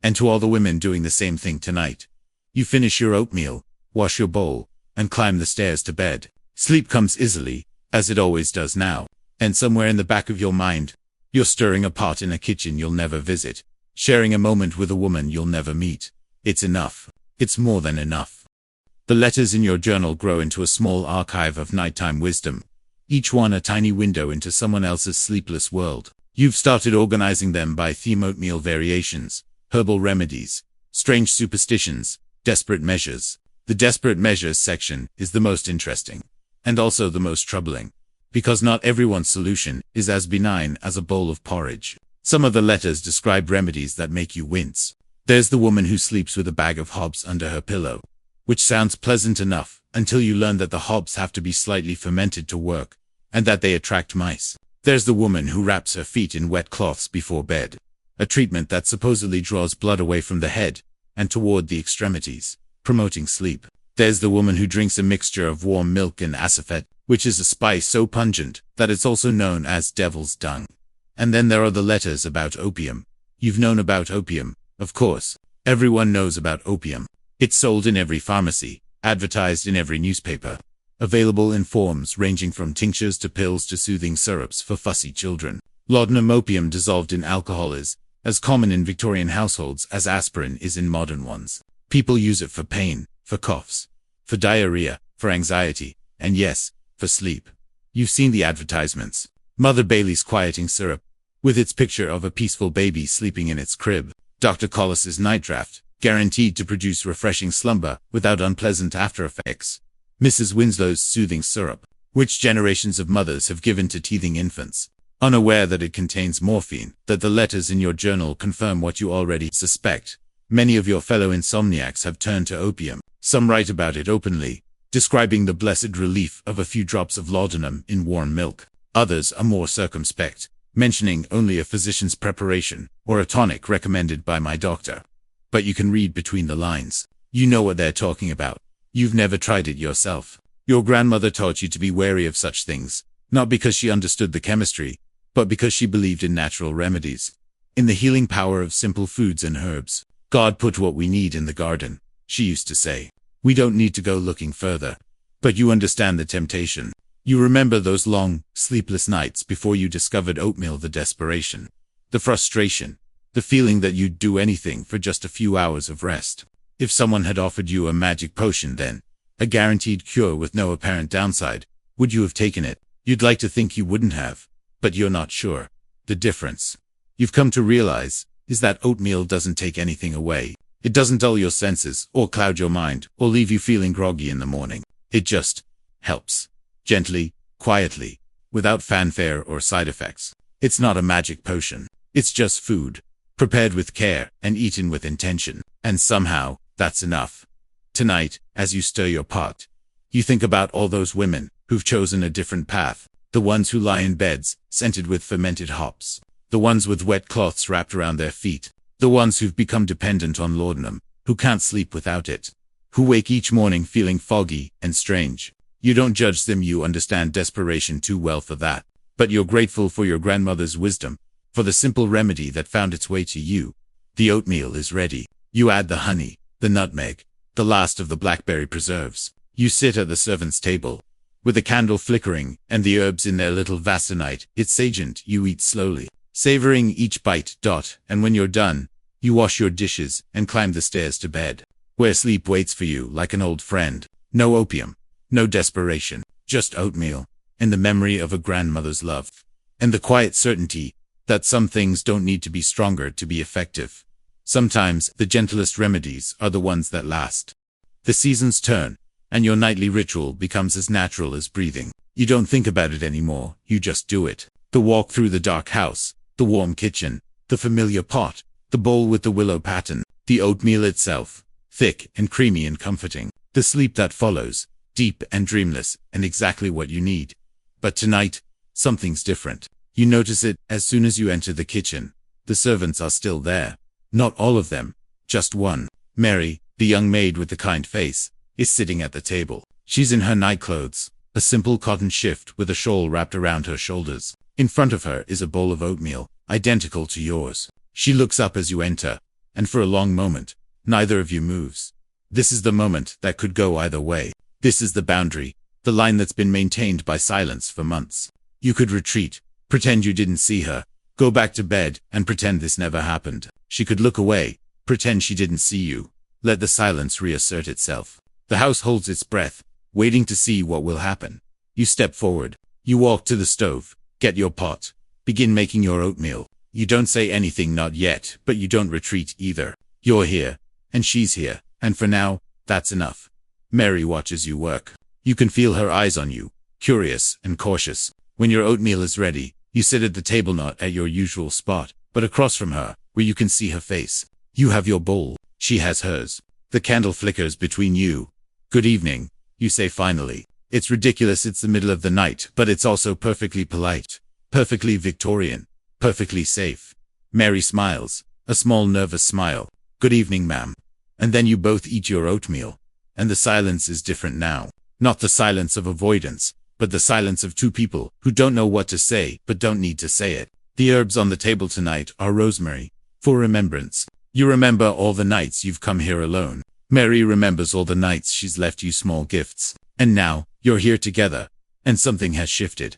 and to all the women doing the same thing tonight. You finish your oatmeal, wash your bowl, and climb the stairs to bed. Sleep comes easily, as it always does now, and somewhere in the back of your mind, you're stirring a pot in a kitchen you'll never visit, sharing a moment with a woman you'll never meet. It's enough. It's more than enough. The letters in your journal grow into a small archive of nighttime wisdom, each one a tiny window into someone else's sleepless world. You've started organizing them by theme: oatmeal variations, herbal remedies, strange superstitions, desperate measures. The desperate measures section is the most interesting, and also the most troubling, because not everyone's solution is as benign as a bowl of porridge. Some of the letters describe remedies that make you wince. There's the woman who sleeps with a bag of hobs under her pillow, which sounds pleasant enough until you learn that the hobs have to be slightly fermented to work, and that they attract mice. There's the woman who wraps her feet in wet cloths before bed, a treatment that supposedly draws blood away from the head and toward the extremities, promoting sleep. There's the woman who drinks a mixture of warm milk and asafet, which is a spice so pungent that it's also known as devil's dung. And then there are the letters about opium. You've known about opium, of course. Everyone knows about opium. It's sold in every pharmacy, advertised in every newspaper, available in forms ranging from tinctures to pills to soothing syrups for fussy children. Laudanum opium dissolved in alcohol is as common in Victorian households as aspirin is in modern ones. People use it for pain, for coughs, for diarrhea, for anxiety, and yes, for sleep. You've seen the advertisements. Mother Bailey's quieting syrup, with its picture of a peaceful baby sleeping in its crib. Dr. Collis's night draft, guaranteed to produce refreshing slumber without unpleasant after effects. Mrs. Winslow's soothing syrup, which generations of mothers have given to teething infants, unaware that it contains morphine. That the letters in your journal confirm what you already suspect. Many of your fellow insomniacs have turned to opium. Some write about it openly, describing the blessed relief of a few drops of laudanum in warm milk. Others are more circumspect, mentioning only a physician's preparation or a tonic recommended by my doctor. But you can read between the lines. You know what they're talking about. You've never tried it yourself. Your grandmother taught you to be wary of such things, not because she understood the chemistry, but because she believed in natural remedies, in the healing power of simple foods and herbs. God put what we need in the garden, she used to say. We don't need to go looking further. But you understand the temptation. You remember those long, sleepless nights before you discovered oatmeal, the desperation, the frustration, the feeling that you'd do anything for just a few hours of rest. If someone had offered you a magic potion then, a guaranteed cure with no apparent downside, would you have taken it? You'd like to think you wouldn't have, but you're not sure. The difference, you've come to realize, is that oatmeal doesn't take anything away. It doesn't dull your senses, or cloud your mind, or leave you feeling groggy in the morning. It just helps. Gently, quietly, without fanfare or side effects. It's not a magic potion. It's just food, prepared with care and eaten with intention. And somehow, that's enough. Tonight, as you stir your pot, you think about all those women who've chosen a different path. The ones who lie in beds, scented with fermented hops. The ones with wet cloths wrapped around their feet. The ones who've become dependent on laudanum, who can't sleep without it. Who wake each morning feeling foggy and strange. You don't judge them, you understand desperation too well for that. But you're grateful for your grandmother's wisdom, for the simple remedy that found its way to you. The oatmeal is ready. You add the honey, the nutmeg, the last of the blackberry preserves. You sit at the servant's table, with the candle flickering and the herbs in their little vasonite. It's sagent. You eat slowly, savoring each bite. And when you're done, you wash your dishes and climb the stairs to bed, where sleep waits for you like an old friend. No opium. No desperation, just oatmeal, and the memory of a grandmother's love, and the quiet certainty that some things don't need to be stronger to be effective. Sometimes the gentlest remedies are the ones that last. The seasons turn, and your nightly ritual becomes as natural as breathing. You don't think about it anymore, you just do it. The walk through the dark house, the warm kitchen, the familiar pot, the bowl with the willow pattern, the oatmeal itself, thick and creamy and comforting, the sleep that follows, deep and dreamless, and exactly what you need. But tonight, something's different. You notice it as soon as you enter the kitchen. The servants are still there. Not all of them, just one. Mary, the young maid with the kind face, is sitting at the table. She's in her nightclothes, a simple cotton shift with a shawl wrapped around her shoulders. In front of her is a bowl of oatmeal, identical to yours. She looks up as you enter, and for a long moment, neither of you moves. This is the moment that could go either way. This is the boundary, the line that's been maintained by silence for months. You could retreat, pretend you didn't see her, go back to bed, and pretend this never happened. She could look away, pretend she didn't see you, let the silence reassert itself. The house holds its breath, waiting to see what will happen. You step forward. You walk to the stove, get your pot, begin making your oatmeal. You don't say anything, not yet, but you don't retreat either. You're here, and she's here, and for now, that's enough. Mary watches you work. You can feel her eyes on you, curious and cautious. When your oatmeal is ready, you sit at the table, not at your usual spot, but across from her, where you can see her face. You have your bowl, she has hers. The candle flickers between you. Good evening, you say finally. It's ridiculous, it's the middle of the night, but it's also perfectly polite, perfectly Victorian, perfectly safe. Mary smiles, a small nervous smile. Good evening, ma'am. And then you both eat your oatmeal. And the silence is different now. Not the silence of avoidance, but the silence of two people who don't know what to say, but don't need to say it. The herbs on the table tonight are rosemary, for remembrance. You remember all the nights you've come here alone. Mary remembers all the nights she's left you small gifts. And now, you're here together, and something has shifted.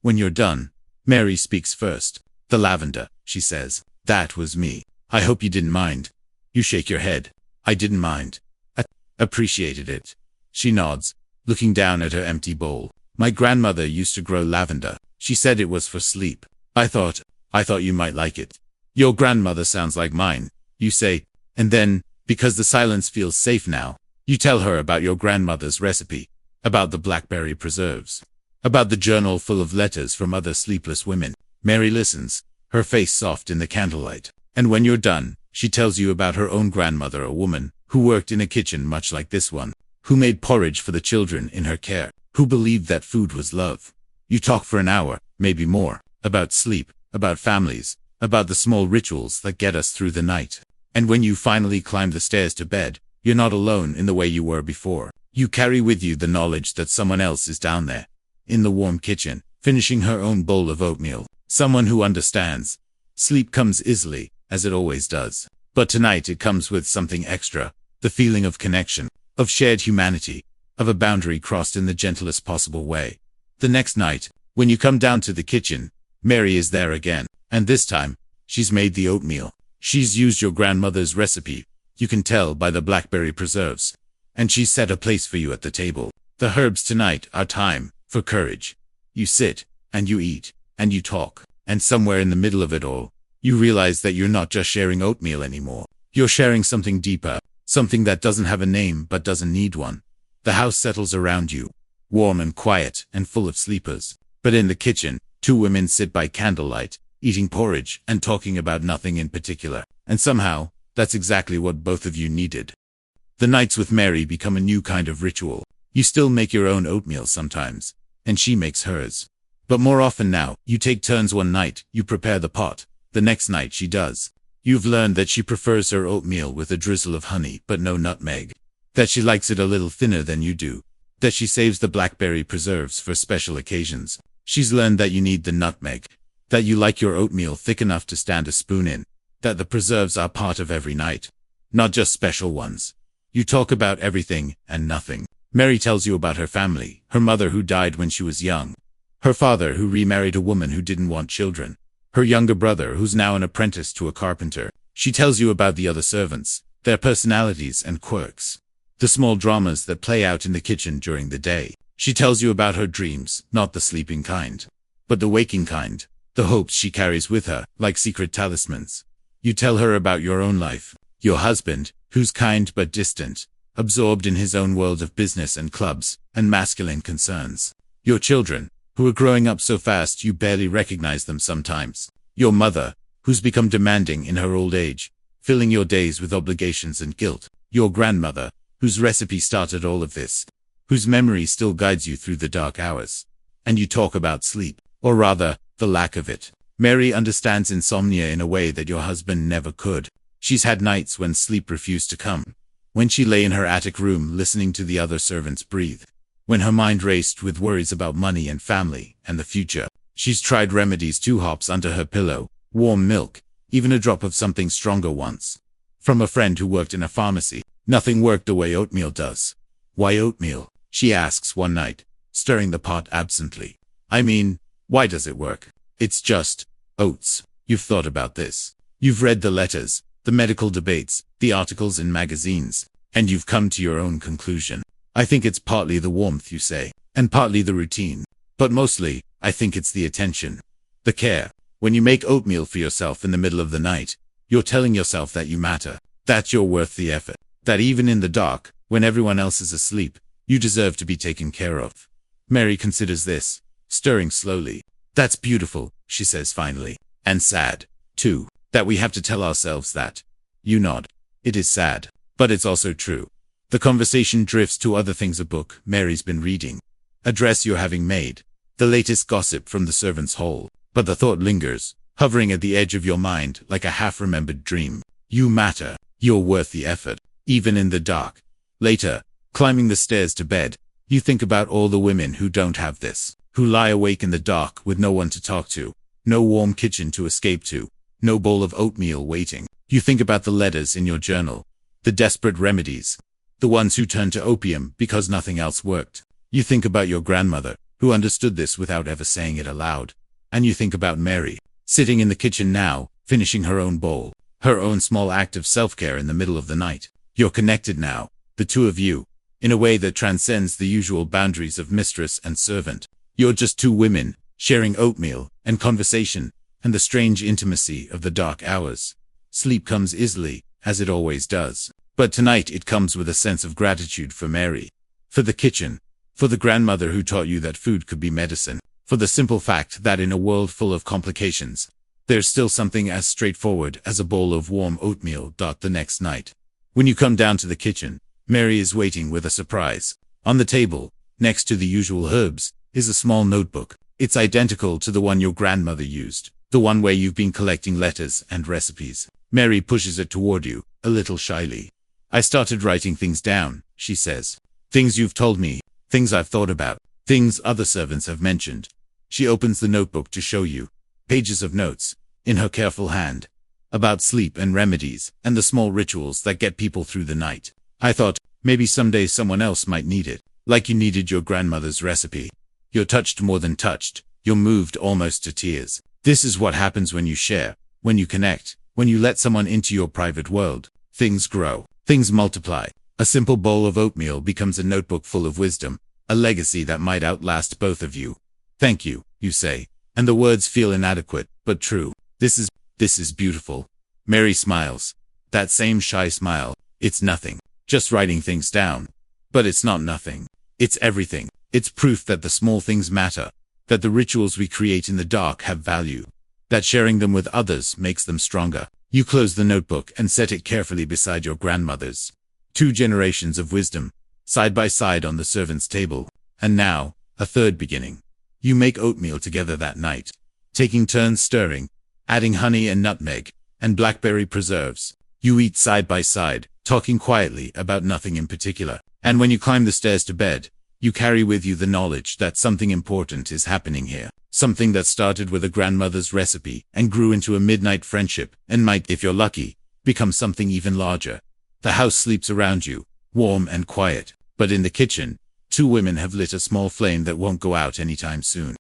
When you're done, Mary speaks first. The lavender, she says. That was me. I hope you didn't mind. You shake your head. I didn't mind. I appreciated it. She nods, looking down at her empty bowl. My grandmother used to grow lavender. She said it was for sleep. I thought you might like it. Your grandmother sounds like mine, you say, and then, because the silence feels safe now, you tell her about your grandmother's recipe, about the blackberry preserves, about the journal full of letters from other sleepless women. Mary listens, her face soft in the candlelight. And when you're done, she tells you about her own grandmother, a woman who worked in a kitchen much like this one, who made porridge for the children in her care, who believed that food was love. You talk for an hour, maybe more, about sleep, about families, about the small rituals that get us through the night. And when you finally climb the stairs to bed, you're not alone in the way you were before. You carry with you the knowledge that someone else is down there, in the warm kitchen, finishing her own bowl of oatmeal. Someone who understands. Sleep comes easily, as it always does. But tonight it comes with something extra, the feeling of connection, of shared humanity, of a boundary crossed in the gentlest possible way. The next night, when you come down to the kitchen, Mary is there again, and this time, she's made the oatmeal. She's used your grandmother's recipe, you can tell by the blackberry preserves, and she's set a place for you at the table. The herbs tonight are time for courage. You sit, and you eat, and you talk, and somewhere in the middle of it all, you realize that you're not just sharing oatmeal anymore. You're sharing something deeper, something that doesn't have a name but doesn't need one. The house settles around you, warm and quiet and full of sleepers. But in the kitchen, two women sit by candlelight, eating porridge and talking about nothing in particular. And somehow, that's exactly what both of you needed. The nights with Mary become a new kind of ritual. You still make your own oatmeal sometimes, and she makes hers. But more often now, you take turns. One night, you prepare the pot. The next night she does. You've learned that she prefers her oatmeal with a drizzle of honey but no nutmeg. That she likes it a little thinner than you do. That she saves the blackberry preserves for special occasions. She's learned that you need the nutmeg. That you like your oatmeal thick enough to stand a spoon in. That the preserves are part of every night. Not just special ones. You talk about everything and nothing. Mary tells you about her family, her mother who died when she was young. Her father who remarried a woman who didn't want children. Her younger brother who's now an apprentice to a carpenter. She tells you about the other servants, their personalities and quirks. The small dramas that play out in the kitchen during the day. She tells you about her dreams, not the sleeping kind, but the waking kind. The hopes she carries with her, like secret talismans. You tell her about your own life. Your husband, who's kind but distant, absorbed in his own world of business and clubs and masculine concerns. Your children, who are growing up so fast you barely recognize them sometimes. Your mother, who's become demanding in her old age, filling your days with obligations and guilt. Your grandmother, whose recipe started all of this, whose memory still guides you through the dark hours. And you talk about sleep, or rather, the lack of it. Mary understands insomnia in a way that your husband never could. She's had nights when sleep refused to come, when she lay in her attic room listening to the other servants breathe, when her mind raced with worries about money and family and the future. She's tried remedies, 2 hops under her pillow, warm milk, even a drop of something stronger once. From a friend who worked in a pharmacy, nothing worked the way oatmeal does. Why oatmeal? She asks one night, stirring the pot absently. I mean, why does it work? It's just oats. You've thought about this. You've read the letters, the medical debates, the articles in magazines, and you've come to your own conclusion. I think it's partly the warmth, you say, and partly the routine. But mostly, I think it's the attention. The care. When you make oatmeal for yourself in the middle of the night, you're telling yourself that you matter, that you're worth the effort, that even in the dark, when everyone else is asleep, you deserve to be taken care of. Mary considers this, stirring slowly. That's beautiful, she says finally. And sad, too, that we have to tell ourselves that. You nod. It is sad, but it's also true. The conversation drifts to other things, a book Mary's been reading, a dress you're having made, the latest gossip from the servants' hall. But the thought lingers, hovering at the edge of your mind like a half-remembered dream. You matter. You're worth the effort, even in the dark. Later, climbing the stairs to bed, you think about all the women who don't have this, who lie awake in the dark with no one to talk to, no warm kitchen to escape to, no bowl of oatmeal waiting. You think about the letters in your journal, the desperate remedies, the ones who turned to opium because nothing else worked. You think about your grandmother, who understood this without ever saying it aloud. And you think about Mary, sitting in the kitchen now, finishing her own bowl, her own small act of self-care in the middle of the night. You're connected now, the two of you, in a way that transcends the usual boundaries of mistress and servant. You're just 2 women, sharing oatmeal and conversation and the strange intimacy of the dark hours. Sleep comes easily, as it always does. But tonight it comes with a sense of gratitude for Mary, for the kitchen, for the grandmother who taught you that food could be medicine, for the simple fact that in a world full of complications, there's still something as straightforward as a bowl of warm oatmeal. The next night, when you come down to the kitchen, Mary is waiting with a surprise. On the table, next to the usual herbs, is a small notebook. It's identical to the one your grandmother used, the one where you've been collecting letters and recipes. Mary pushes it toward you, a little shyly. I started writing things down, she says. Things you've told me, things I've thought about, things other servants have mentioned. She opens the notebook to show you. Pages of notes, in her careful hand, about sleep and remedies, and the small rituals that get people through the night. I thought, maybe someday someone else might need it, like you needed your grandmother's recipe. You're touched more than touched, you're moved almost to tears. This is what happens when you share, when you connect, when you let someone into your private world. Things grow, things multiply. A simple bowl of oatmeal becomes a notebook full of wisdom, a legacy that might outlast both of you. Thank you, you say, and the words feel inadequate, but true. This is beautiful. Mary smiles. That same shy smile. It's nothing. Just writing things down. But it's not nothing. It's everything. It's proof that the small things matter, that the rituals we create in the dark have value, that sharing them with others makes them stronger. You close the notebook and set it carefully beside your grandmother's. 2 generations of wisdom, side by side on the servant's table. And now, a third beginning. You make oatmeal together that night, taking turns stirring, adding honey and nutmeg, and blackberry preserves. You eat side by side, talking quietly about nothing in particular. And when you climb the stairs to bed, you carry with you the knowledge that something important is happening here. Something that started with a grandmother's recipe and grew into a midnight friendship and might, if you're lucky, become something even larger. The house sleeps around you, warm and quiet. But in the kitchen, 2 women have lit a small flame that won't go out anytime soon.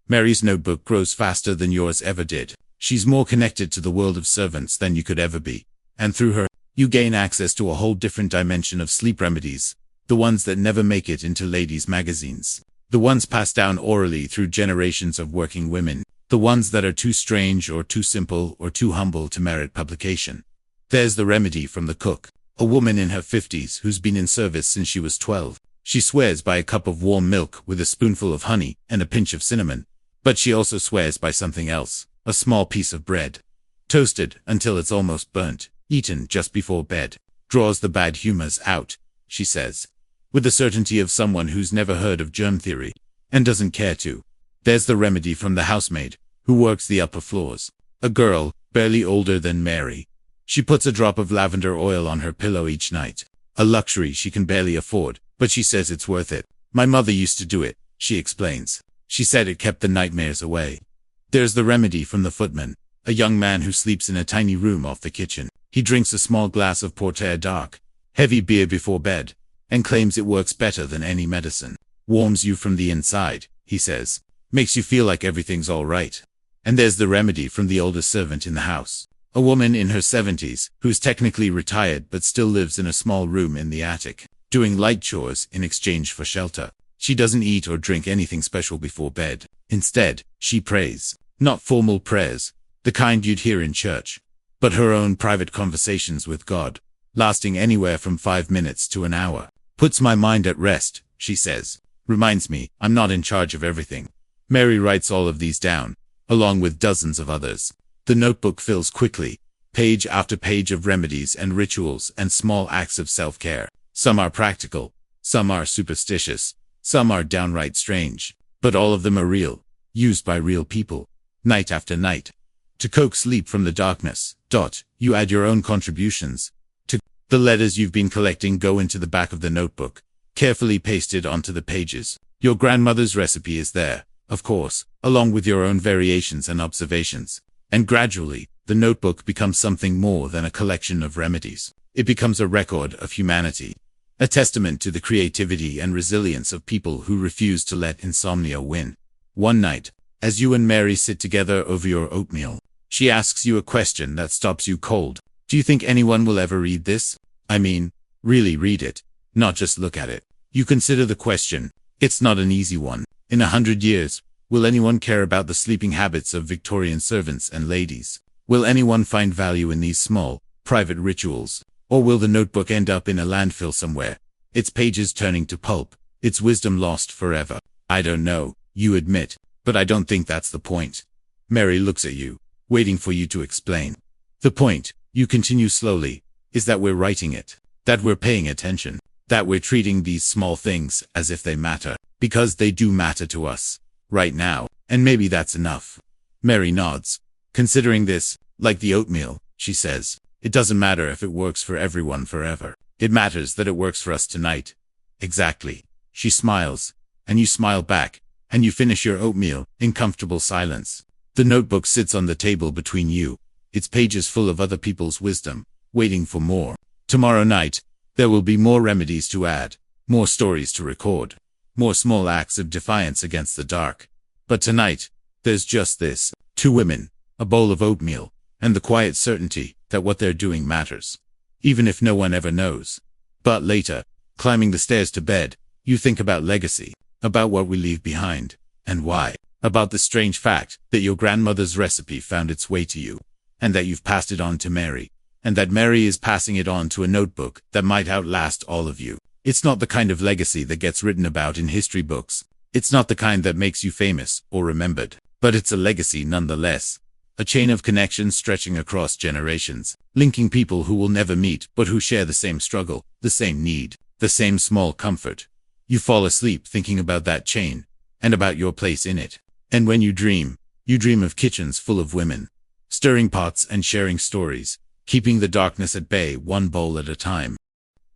Mary's notebook grows faster than yours ever did. She's more connected to the world of servants than you could ever be. And through her, you gain access to a whole different dimension of sleep remedies, the ones that never make it into ladies' magazines, the ones passed down orally through generations of working women, the ones that are too strange or too simple or too humble to merit publication. There's the remedy from the cook, a woman in her 50s who's been in service since she was 12. She swears by a cup of warm milk with a spoonful of honey and a pinch of cinnamon. But she also swears by something else, a small piece of bread, toasted until it's almost burnt, eaten just before bed, draws the bad humors out, she says, with the certainty of someone who's never heard of germ theory, and doesn't care to. There's the remedy from the housemaid, who works the upper floors, a girl, barely older than Mary. She puts a drop of lavender oil on her pillow each night, a luxury she can barely afford, but she says it's worth it. My mother used to do it, she explains. She said it kept the nightmares away. There's the remedy from the footman, a young man who sleeps in a tiny room off the kitchen. He drinks a small glass of porter dark, heavy beer before bed, and claims it works better than any medicine. Warms you from the inside, he says. Makes you feel like everything's all right. And there's the remedy from the oldest servant in the house. A woman in her 70s, who's technically retired but still lives in a small room in the attic, doing light chores in exchange for shelter. She doesn't eat or drink anything special before bed. Instead, she prays. Not formal prayers, the kind you'd hear in church, but her own private conversations with God, lasting anywhere from 5 minutes to an hour. Puts my mind at rest, she says. Reminds me, I'm not in charge of everything. Mary writes all of these down, along with dozens of others. The notebook fills quickly, page after page of remedies and rituals and small acts of self-care. Some are practical, some are superstitious, some are downright strange, but all of them are real, used by real people, night after night. To coax sleep from the darkness, you add your own contributions. The letters you've been collecting go into the back of the notebook, carefully pasted onto the pages. Your grandmother's recipe is there, of course, along with your own variations and observations. And gradually, the notebook becomes something more than a collection of remedies. It becomes a record of humanity, a testament to the creativity and resilience of people who refuse to let insomnia win. One night, as you and Mary sit together over your oatmeal, she asks you a question that stops you cold. Do you think anyone will ever read this? I mean, really read it, not just look at it. You consider the question. It's not an easy one. In 100 years, will anyone care about the sleeping habits of Victorian servants and ladies? Will anyone find value in these small, private rituals? Or will the notebook end up in a landfill somewhere, its pages turning to pulp, its wisdom lost forever? I don't know, you admit, but I don't think that's the point. Mary looks at you, waiting for you to explain. The point, you continue slowly, is that we're writing it, that we're paying attention, that we're treating these small things as if they matter, because they do matter to us, right now, and maybe that's enough. Mary nods. Considering this, like the oatmeal, she says, it doesn't matter if it works for everyone forever. It matters that it works for us tonight. Exactly. She smiles, and you smile back, and you finish your oatmeal in comfortable silence. The notebook sits on the table between you, its pages full of other people's wisdom, waiting for more. Tomorrow night, there will be more remedies to add, more stories to record, more small acts of defiance against the dark. But tonight, there's just this: 2 women, a bowl of oatmeal, and the quiet certainty that what they're doing matters, even if no one ever knows. But later, climbing the stairs to bed, you think about legacy, about what we leave behind, and why, about the strange fact that your grandmother's recipe found its way to you, and that you've passed it on to Mary, and that Mary is passing it on to a notebook that might outlast all of you. It's not the kind of legacy that gets written about in history books. It's not the kind that makes you famous or remembered, but it's a legacy nonetheless. A chain of connections stretching across generations, linking people who will never meet but who share the same struggle, the same need, the same small comfort. You fall asleep thinking about that chain, and about your place in it. And when you dream of kitchens full of women, stirring pots and sharing stories, keeping the darkness at bay one bowl at a time.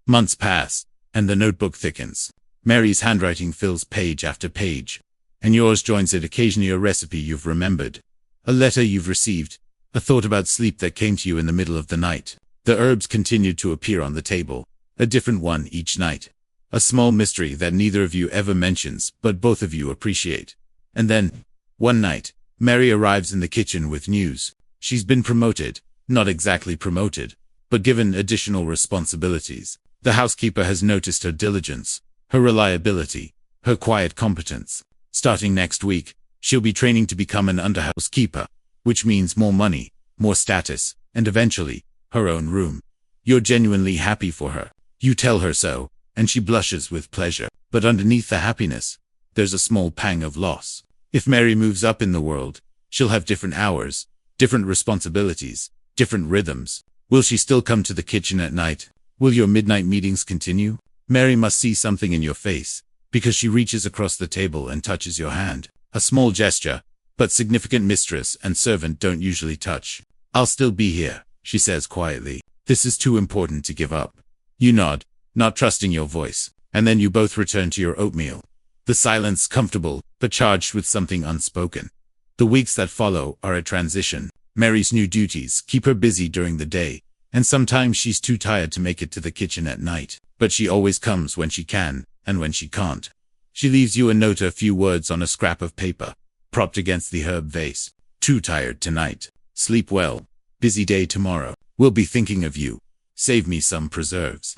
Months pass, and the notebook thickens. Mary's handwriting fills page after page, and yours joins it, occasionally a recipe you've remembered, a letter you've received, a thought about sleep that came to you in the middle of the night. The herbs continued to appear on the table, a different one each night. A small mystery that neither of you ever mentions, but both of you appreciate. And then, one night, Mary arrives in the kitchen with news. She's been promoted, not exactly promoted, but given additional responsibilities. The housekeeper has noticed her diligence, her reliability, her quiet competence. Starting next week, she'll be training to become an underhousekeeper, which means more money, more status, and eventually, her own room. You're genuinely happy for her. You tell her so, and she blushes with pleasure. But underneath the happiness, there's a small pang of loss. If Mary moves up in the world, she'll have different hours, different responsibilities, different rhythms. Will she still come to the kitchen at night? Will your midnight meetings continue? Mary must see something in your face, because she reaches across the table and touches your hand. A small gesture, but significant. Mistress and servant don't usually touch. I'll still be here, she says quietly. This is too important to give up. You nod, not trusting your voice. And then you both return to your oatmeal. The silence comfortable, but charged with something unspoken. The weeks that follow are a transition. Mary's new duties keep her busy during the day, and sometimes she's too tired to make it to the kitchen at night. But she always comes when she can, and when she can't. She leaves you a note, a few words on a scrap of paper, propped against the herb vase. Too tired tonight. Sleep well. Busy day tomorrow. Will be thinking of you. Save me some preserves.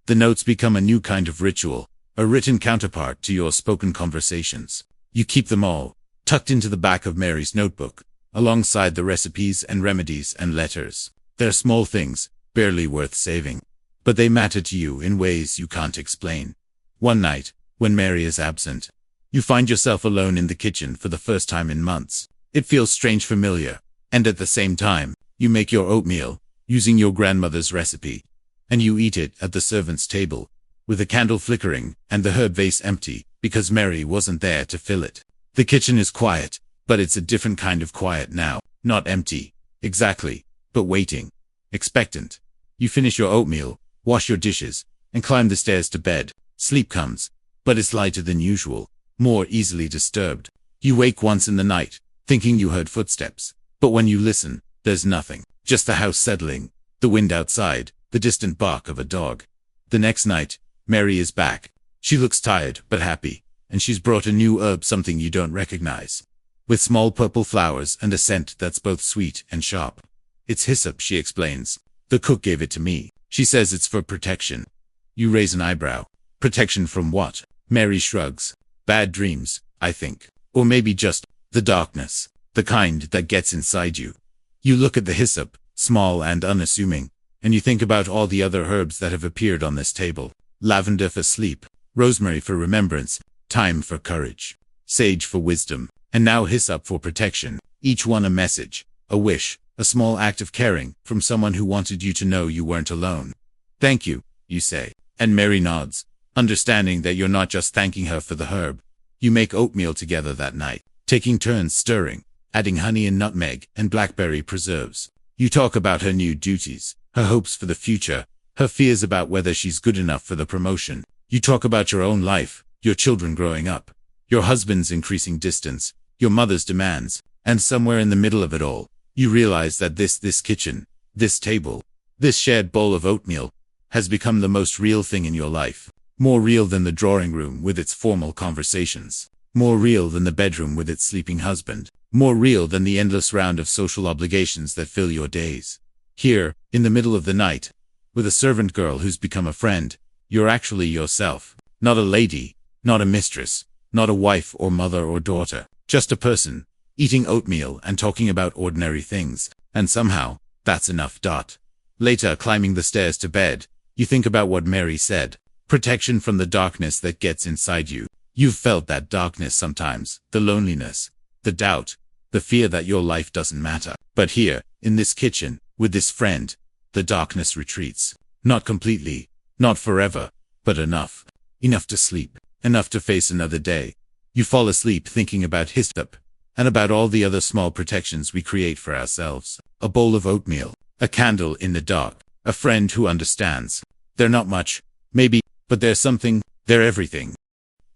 The notes become a new kind of ritual, a written counterpart to your spoken conversations. You keep them all, tucked into the back of Mary's notebook, alongside the recipes and remedies and letters. They're small things, barely worth saving. But they matter to you in ways you can't explain. One night, when Mary is absent, you find yourself alone in the kitchen for the first time in months. It feels strange familiar, and at the same time, you make your oatmeal, using your grandmother's recipe, and you eat it at the servants' table, with the candle flickering and the herb vase empty, because Mary wasn't there to fill it. The kitchen is quiet, but it's a different kind of quiet now. Not empty, exactly, but waiting, expectant. You finish your oatmeal, wash your dishes, and climb the stairs to bed. Sleep comes, but it's lighter than usual, more easily disturbed. You wake once in the night, thinking you heard footsteps, but when you listen, there's nothing, just the house settling, the wind outside, the distant bark of a dog. The next night, Mary is back. She looks tired, but happy, and she's brought a new herb, something you don't recognize, with small purple flowers and a scent that's both sweet and sharp. It's hyssop, she explains. The cook gave it to me. She says it's for protection. You raise an eyebrow. Protection from what? Mary shrugs. Bad dreams, I think. Or maybe just the darkness, the kind that gets inside you. You look at the hyssop, small and unassuming, and you think about all the other herbs that have appeared on this table. Lavender for sleep, rosemary for remembrance, thyme for courage, sage for wisdom, and now hyssop for protection. Each one a message, a wish, a small act of caring from someone who wanted you to know you weren't alone. Thank you, you say, and Mary nods, understanding that you're not just thanking her for the herb. You make oatmeal together that night, taking turns stirring, adding honey and nutmeg and blackberry preserves. You talk about her new duties, her hopes for the future, her fears about whether she's good enough for the promotion. You talk about your own life, your children growing up, your husband's increasing distance, your mother's demands, and somewhere in the middle of it all, you realize that this kitchen, this table, this shared bowl of oatmeal, has become the most real thing in your life. More real than the drawing room with its formal conversations. More real than the bedroom with its sleeping husband. More real than the endless round of social obligations that fill your days. Here, in the middle of the night, with a servant girl who's become a friend, you're actually yourself. Not a lady, not a mistress, not a wife or mother or daughter. Just a person, eating oatmeal and talking about ordinary things. And somehow, that's enough. Later, climbing the stairs to bed, you think about what Mary said. Protection from the darkness that gets inside you. You've felt that darkness sometimes, the loneliness, the doubt, the fear that your life doesn't matter. But here, in this kitchen, with this friend, the darkness retreats. Not completely, not forever, but enough. Enough to sleep, enough to face another day. You fall asleep thinking about hyssop, and about all the other small protections we create for ourselves. A bowl of oatmeal, a candle in the dark, a friend who understands. They're not much, maybe, but they're something, they're everything.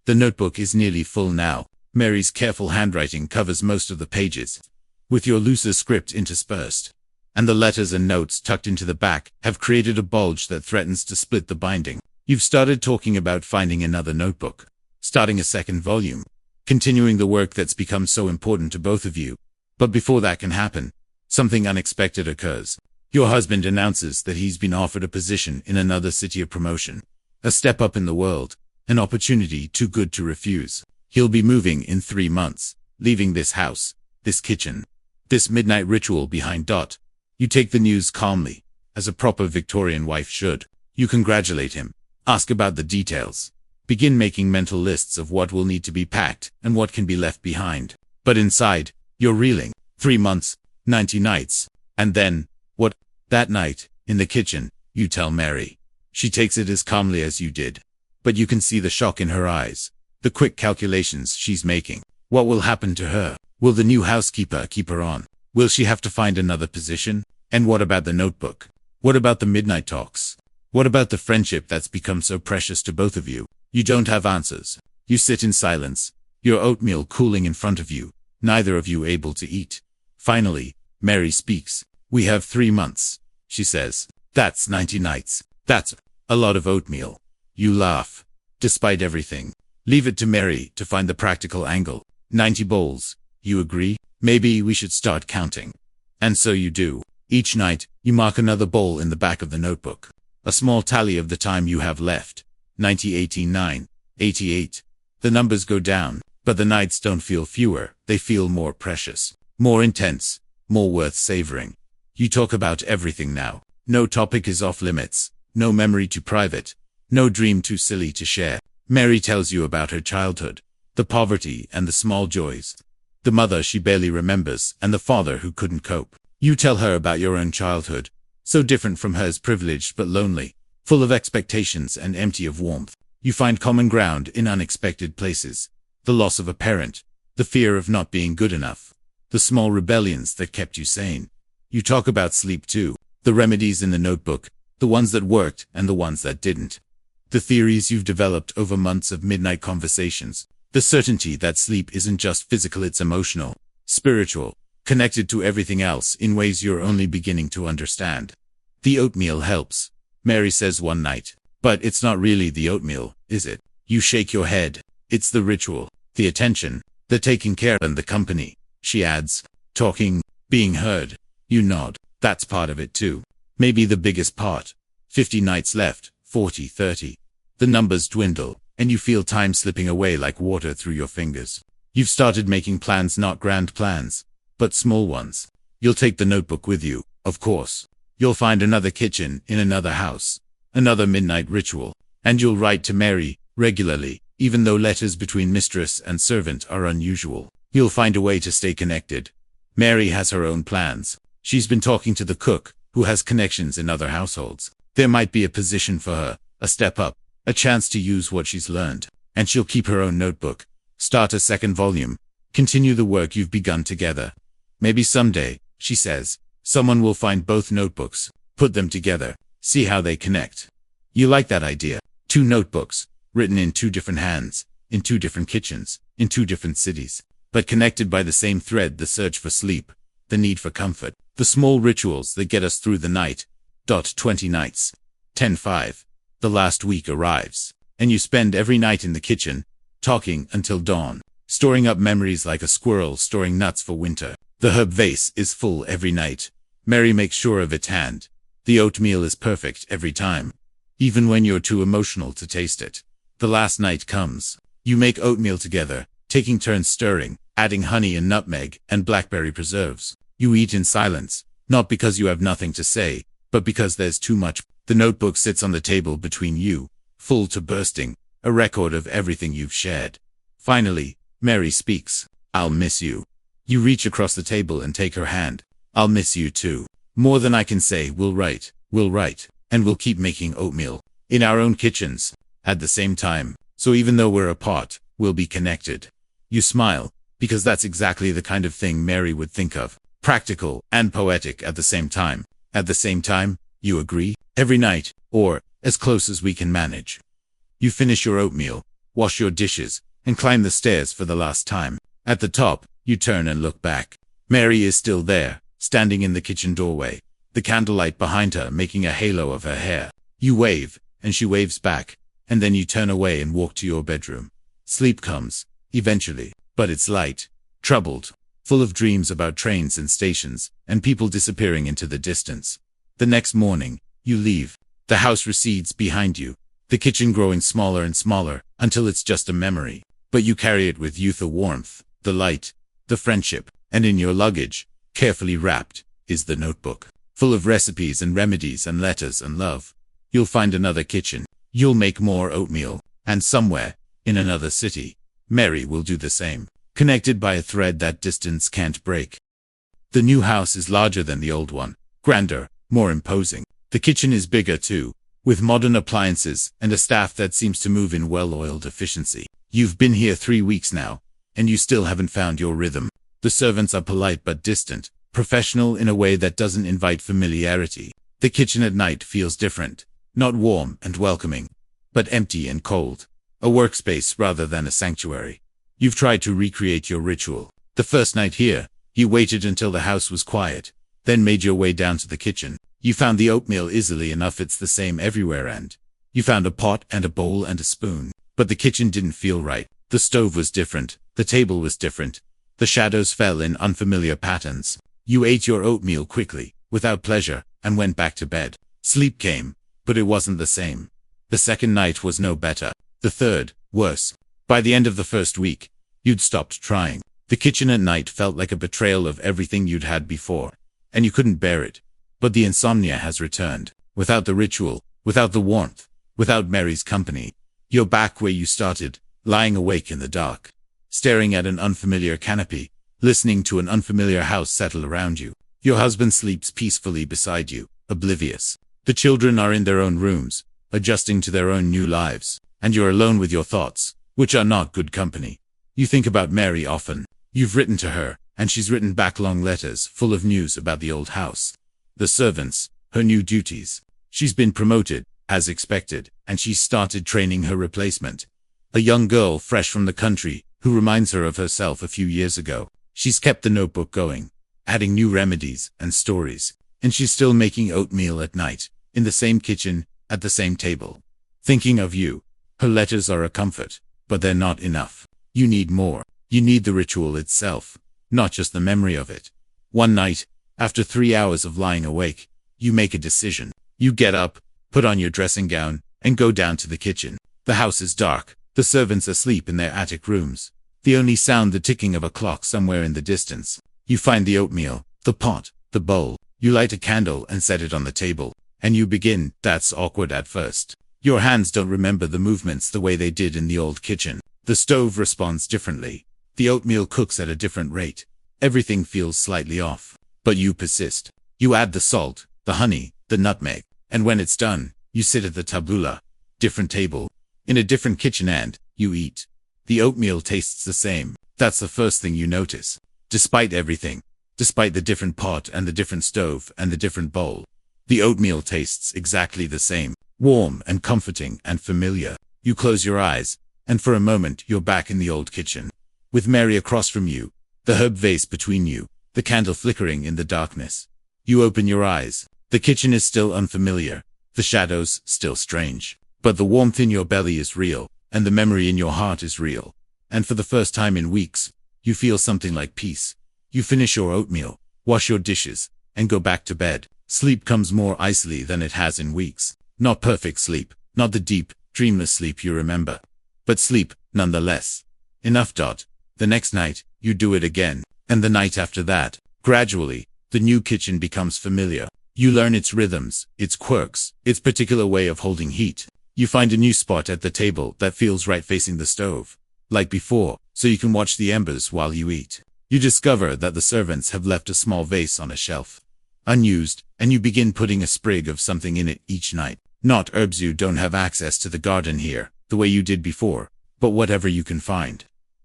The notebook is nearly full now. Mary's careful handwriting covers most of the pages, with your looser script interspersed. And the letters and notes tucked into the back have created a bulge that threatens to split the binding. You've started talking about finding another notebook, starting a second volume, continuing the work that's become so important to both of you. But before that can happen, something unexpected occurs. Your husband announces that he's been offered a position in another city, of promotion. A step up in the world, an opportunity too good to refuse. He'll be moving in 3 months, leaving this house, this kitchen, this midnight ritual behind. You take the news calmly, as a proper Victorian wife should. You congratulate him, ask about the details, begin making mental lists of what will need to be packed and what can be left behind. But inside, you're reeling. 3 months, 90 nights, and then, what? That night, in the kitchen, you tell Mary. She takes it as calmly as you did. But you can see the shock in her eyes, the quick calculations she's making. What will happen to her? Will the new housekeeper keep her on? Will she have to find another position? And what about the notebook? What about the midnight talks? What about the friendship that's become so precious to both of you? You don't have answers. You sit in silence, your oatmeal cooling in front of you, neither of you able to eat. Finally, Mary speaks. We have 3 months, she says. That's 90 nights. That's a lot of oatmeal. You laugh. Despite everything, leave it to Mary to find the practical angle. 90 bowls. You agree? Maybe we should start counting. And so you do. Each night, you mark another bowl in the back of the notebook. A small tally of the time you have left. 90, 89, 88. The numbers go down, but the nights don't feel fewer. They feel more precious, more intense, more worth savoring. You talk about everything now. No topic is off limits. No memory too private. No dream too silly to share. Mary tells you about her childhood, the poverty and the small joys. The mother she barely remembers and the father who couldn't cope. You tell her about your own childhood, so different from hers, privileged but lonely, full of expectations and empty of warmth. You find common ground in unexpected places. The loss of a parent, the fear of not being good enough, the small rebellions that kept you sane. You talk about sleep too, the remedies in the notebook, the ones that worked and the ones that didn't. The theories you've developed over months of midnight conversations. The certainty that sleep isn't just physical, it's emotional, spiritual, connected to everything else in ways you're only beginning to understand. The oatmeal helps, Mary says one night. But it's not really the oatmeal, is it? You shake your head. It's the ritual, the attention, the taking care and the company, she adds. Talking, being heard. You nod. That's part of it too. Maybe the biggest part. 50 nights left, 40, 30. The numbers dwindle, and you feel time slipping away like water through your fingers. You've started making plans, not grand plans, but small ones. You'll take the notebook with you, of course. You'll find another kitchen in another house, another midnight ritual, and you'll write to Mary regularly, even though letters between mistress and servant are unusual. You'll find a way to stay connected. Mary has her own plans. She's been talking to the cook, who has connections in other households. There might be a position for her, a step up, a chance to use what she's learned, and she'll keep her own notebook, start a second volume, continue the work you've begun together. Maybe someday, she says, someone will find both notebooks, put them together, see how they connect. You like that idea? 2 notebooks, written in 2 different hands, in 2 different kitchens, in 2 different cities, but connected by the same thread: the search for sleep, the need for comfort, the small rituals that get us through the night. 20 nights. 10-5. The last week arrives, and you spend every night in the kitchen, talking until dawn, storing up memories like a squirrel storing nuts for winter. The herb vase is full every night. Mary makes sure of its hand. The oatmeal is perfect every time, even when you're too emotional to taste it. The last night comes. You make oatmeal together, taking turns stirring, adding honey and nutmeg and blackberry preserves. You eat in silence, not because you have nothing to say, but because there's too much. The notebook sits on the table between you, full to bursting, a record of everything you've shared. Finally, Mary speaks. I'll miss you. You reach across the table and take her hand. I'll miss you too. More than I can say. We'll write, and we'll keep making oatmeal, in our own kitchens, at the same time. So even though we're apart, we'll be connected. You smile, because that's exactly the kind of thing Mary would think of. Practical and poetic at the same time. At the same time, you agree? Every night, or as close as we can manage. You finish your oatmeal, wash your dishes, and climb the stairs for the last time. At the top, you turn and look back. Mary is still there, standing in the kitchen doorway, the candlelight behind her making a halo of her hair. You wave, and she waves back, and then you turn away and walk to your bedroom. Sleep comes, eventually, but it's light, troubled, full of dreams about trains and stations, and people disappearing into the distance. The next morning, you leave. The house recedes behind you, the kitchen growing smaller and smaller, until it's just a memory. But you carry it with you, the warmth, the light, the friendship, and in your luggage, carefully wrapped, is the notebook, full of recipes and remedies and letters and love. You'll find another kitchen. You'll make more oatmeal, and somewhere, in another city, Mary will do the same, connected by a thread that distance can't break. The new house is larger than the old one, grander, more imposing. The kitchen is bigger too, with modern appliances and a staff that seems to move in well-oiled efficiency. You've been here 3 weeks now, and you still haven't found your rhythm. The servants are polite but distant, professional in a way that doesn't invite familiarity. The kitchen at night feels different, Not warm and welcoming, but empty and cold. A workspace rather than a sanctuary. You've tried to recreate your ritual. The first night here, you waited until the house was quiet, then made your way down to the kitchen. You found the oatmeal easily enough, it's the same everywhere, and you found a pot and a bowl and a spoon. But the kitchen didn't feel right. The stove was different. The table was different. The shadows fell in unfamiliar patterns. You ate your oatmeal quickly, without pleasure, and went back to bed. Sleep came, but it wasn't the same. The second night was no better. The third, worse. By the end of the first week, you'd stopped trying. The kitchen at night felt like a betrayal of everything you'd had before, and you couldn't bear it. But the insomnia has returned. Without the ritual, without the warmth, without Mary's company. You're back where you started, lying awake in the dark, staring at an unfamiliar canopy, listening to an unfamiliar house settle around you. Your husband sleeps peacefully beside you, oblivious. The children are in their own rooms, adjusting to their own new lives, and you're alone with your thoughts, which are not good company. You think about Mary often. You've written to her, and she's written back long letters full of news about the old house, the servants, her new duties. She's been promoted, as expected, and she's started training her replacement, a young girl fresh from the country, who reminds her of herself a few years ago. She's kept the notebook going, adding new remedies and stories, and she's still making oatmeal at night, in the same kitchen, at the same table. Thinking of you. Her letters are a comfort, but they're not enough. You need more. You need the ritual itself, not just the memory of it. One night, after 3 hours of lying awake, you make a decision. You get up, put on your dressing gown, and go down to the kitchen. The house is dark. The servants asleep in their attic rooms. The only sound the ticking of a clock somewhere in the distance. You find the oatmeal, the pot, the bowl. You light a candle and set it on the table. And you begin. That's awkward at first. Your hands don't remember the movements the way they did in the old kitchen. The stove responds differently. The oatmeal cooks at a different rate. Everything feels slightly off. But you persist. You add the salt, the honey, the nutmeg. And when it's done, you sit at the tabula. Different table. In a different kitchen and you eat. The oatmeal tastes the same. That's the first thing you notice. Despite everything. Despite the different pot and the different stove and the different bowl. The oatmeal tastes exactly the same. Warm and comforting and familiar. You close your eyes, and for a moment you're back in the old kitchen. With Mary across from you, the herb vase between you, the candle flickering in the darkness. You open your eyes. The kitchen is still unfamiliar. The shadows still strange. But the warmth in your belly is real, and the memory in your heart is real. And for the first time in weeks, you feel something like peace. You finish your oatmeal, wash your dishes, and go back to bed. Sleep comes more icily than it has in weeks. Not perfect sleep, not the deep, dreamless sleep you remember. But sleep, nonetheless. Enough. The next night, you do it again. And the night after that. Gradually, the new kitchen becomes familiar. You learn its rhythms, its quirks, its particular way of holding heat. You find a new spot at the table that feels right facing the stove. Like before, so you can watch the embers while you eat. You discover that the servants have left a small vase on a shelf, unused, and you begin putting a sprig of something in it each night. Not herbs, you don't have access to the garden here, the way you did before, but whatever you can find.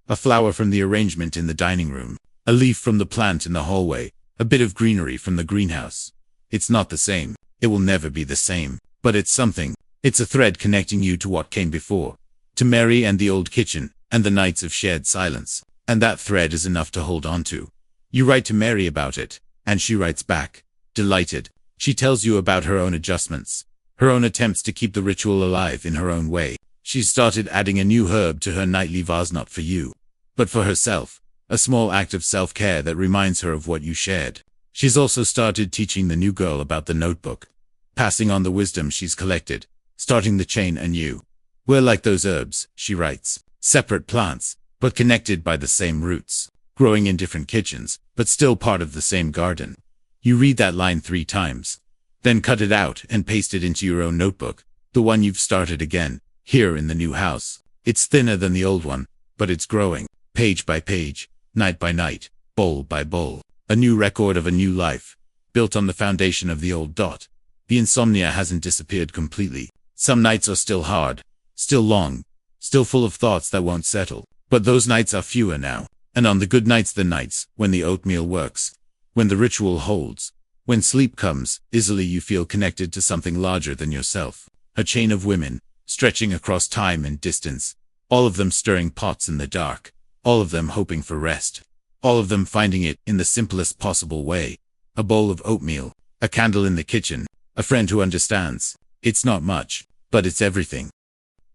A flower from the arrangement in the dining room, a leaf from the plant in the hallway, a bit of greenery from the greenhouse. It's not the same. It will never be the same. But it's something. It's a thread connecting you to what came before. To Mary and the old kitchen, and the nights of shared silence. And that thread is enough to hold on to. You write to Mary about it, and she writes back. Delighted. She tells you about her own adjustments. Her own attempts to keep the ritual alive in her own way. She's started adding a new herb to her nightly vase, not for you, but for herself. A small act of self-care that reminds her of what you shared. She's also started teaching the new girl about the notebook. Passing on the wisdom she's collected. Starting the chain anew. We're like those herbs, she writes. Separate plants, but connected by the same roots. Growing in different kitchens, but still part of the same garden. You read that line 3 times. Then cut it out and paste it into your own notebook. The one you've started again, here in the new house. It's thinner than the old one, but it's growing. Page by page, night by night, bowl by bowl. A new record of a new life, built on the foundation of the old. The insomnia hasn't disappeared completely. Some nights are still hard, still long, still full of thoughts that won't settle. But those nights are fewer now. And on the good nights, the nights when the oatmeal works, when the ritual holds, when sleep comes, easily you feel connected to something larger than yourself. A chain of women, stretching across time and distance, all of them stirring pots in the dark, all of them hoping for rest, all of them finding it in the simplest possible way. A bowl of oatmeal, a candle in the kitchen, a friend who understands. It's not much, but it's everything.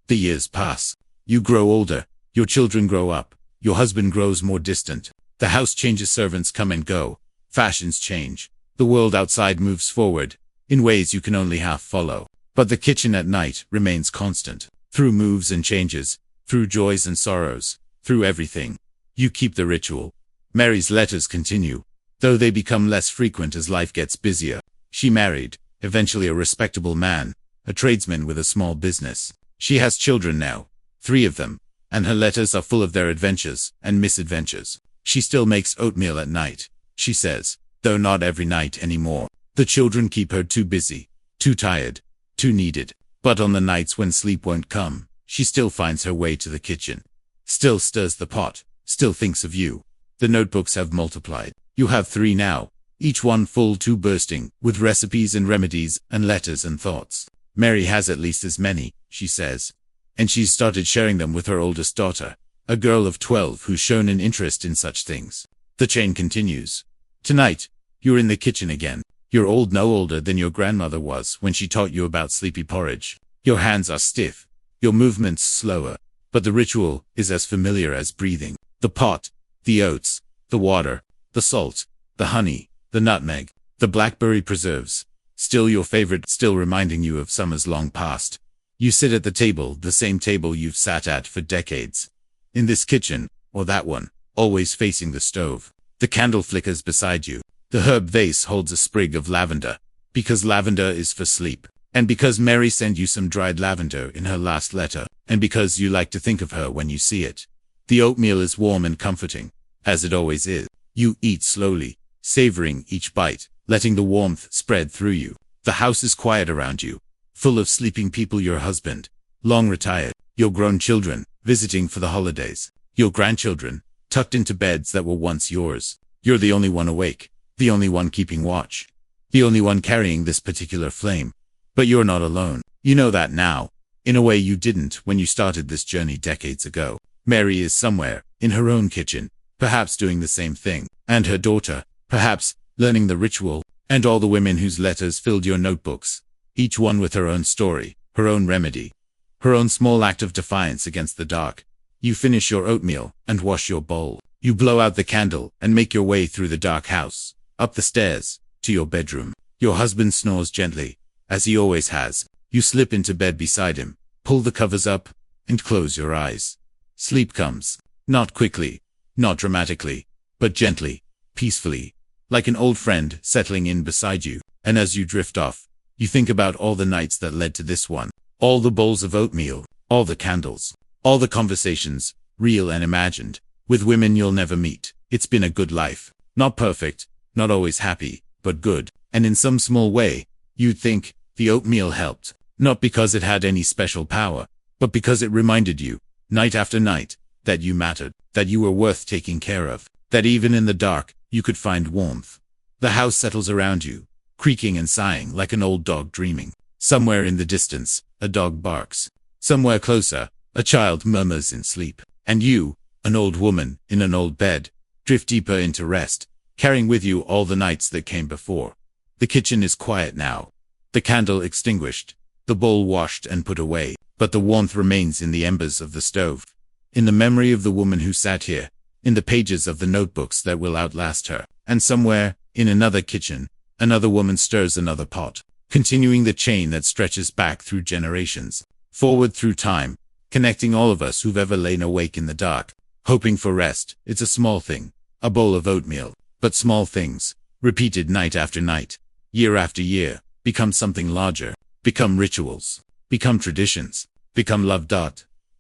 The years pass. You grow older, your children grow up, your husband grows more distant, the house changes, servants come and go, fashions change, the world outside moves forward, in ways you can only half follow. But the kitchen at night remains constant. Through moves and changes, through joys and sorrows, through everything, you keep the ritual. Mary's letters continue, though they become less frequent as life gets busier. She married, eventually a respectable man, a tradesman with a small business. She has children now, 3 of them, and her letters are full of their adventures and misadventures. She still makes oatmeal at night, she says, though not every night anymore. The children keep her too busy, too tired, too needed. But on the nights when sleep won't come, she still finds her way to the kitchen, still stirs the pot, still thinks of you. The notebooks have multiplied. You have 3 now, each one full to bursting, with recipes and remedies and letters and thoughts. Mary has at least as many, she says, and she's started sharing them with her oldest daughter, a girl of 12 who's shown an interest in such things. The chain continues. Tonight, you're in the kitchen again. You're old, no older than your grandmother was when she taught you about sleepy porridge. Your hands are stiff, your movements slower, but the ritual is as familiar as breathing. The pot, the oats, the water, the salt, the honey, the nutmeg, the blackberry preserves, still your favorite, still reminding you of summers long past. You sit at the table, the same table you've sat at for decades. In this kitchen, or that one, always facing the stove. The candle flickers beside you. The herb vase holds a sprig of lavender, because lavender is for sleep, and because Mary sent you some dried lavender in her last letter, and because you like to think of her when you see it. The oatmeal is warm and comforting, as it always is. You eat slowly, savoring each bite, letting the warmth spread through you. The house is quiet around you, full of sleeping people, your husband, long retired, your grown children, visiting for the holidays, your grandchildren, tucked into beds that were once yours. You're the only one awake, the only one keeping watch, the only one carrying this particular flame. But you're not alone. You know that now, in a way you didn't when you started this journey decades ago. Mary is somewhere, in her own kitchen, perhaps doing the same thing, and her daughter, perhaps, learning the ritual, and all the women whose letters filled your notebooks, each one with her own story, her own remedy, her own small act of defiance against the dark. You finish your oatmeal, and wash your bowl. You blow out the candle, and make your way through the dark house, up the stairs, to your bedroom. Your husband snores gently, as he always has. You slip into bed beside him, pull the covers up, and close your eyes. Sleep comes. Not quickly, not dramatically, but gently, peacefully, like an old friend settling in beside you. And as you drift off, you think about all the nights that led to this one, all the bowls of oatmeal, all the candles, all the conversations, real and imagined, with women you'll never meet. It's been a good life. Not perfect, not always happy, but good. And in some small way, you'd think, the oatmeal helped. Not because it had any special power, but because it reminded you, night after night, that you mattered, that you were worth taking care of, that even in the dark, you could find warmth. The house settles around you, creaking and sighing like an old dog dreaming. Somewhere in the distance, a dog barks. Somewhere closer, a child murmurs in sleep. And you, an old woman, in an old bed, drift deeper into rest, carrying with you all the nights that came before. The kitchen is quiet now. The candle extinguished, the bowl washed and put away, but the warmth remains in the embers of the stove, in the memory of the woman who sat here, in the pages of the notebooks that will outlast her. And somewhere, in another kitchen, another woman stirs another pot, continuing the chain that stretches back through generations, forward through time, connecting all of us who've ever lain awake in the dark, hoping for rest. It's a small thing, a bowl of oatmeal, but small things, repeated night after night, year after year, become something larger, become rituals, become traditions, become love.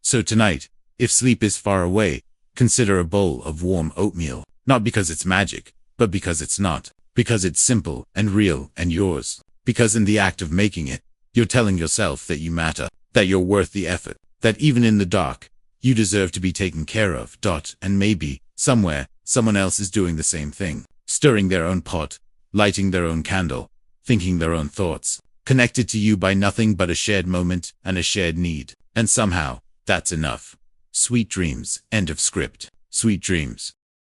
So tonight, if sleep is far away, consider a bowl of warm oatmeal, not because it's magic, but because it's not, because it's simple and real and yours, because in the act of making it, you're telling yourself that you matter, that you're worth the effort, that even in the dark, you deserve to be taken care of. And maybe, somewhere, someone else is doing the same thing, stirring their own pot, lighting their own candle, thinking their own thoughts, connected to you by nothing but a shared moment and a shared need. And somehow, that's enough. Sweet dreams. End of script. Sweet dreams.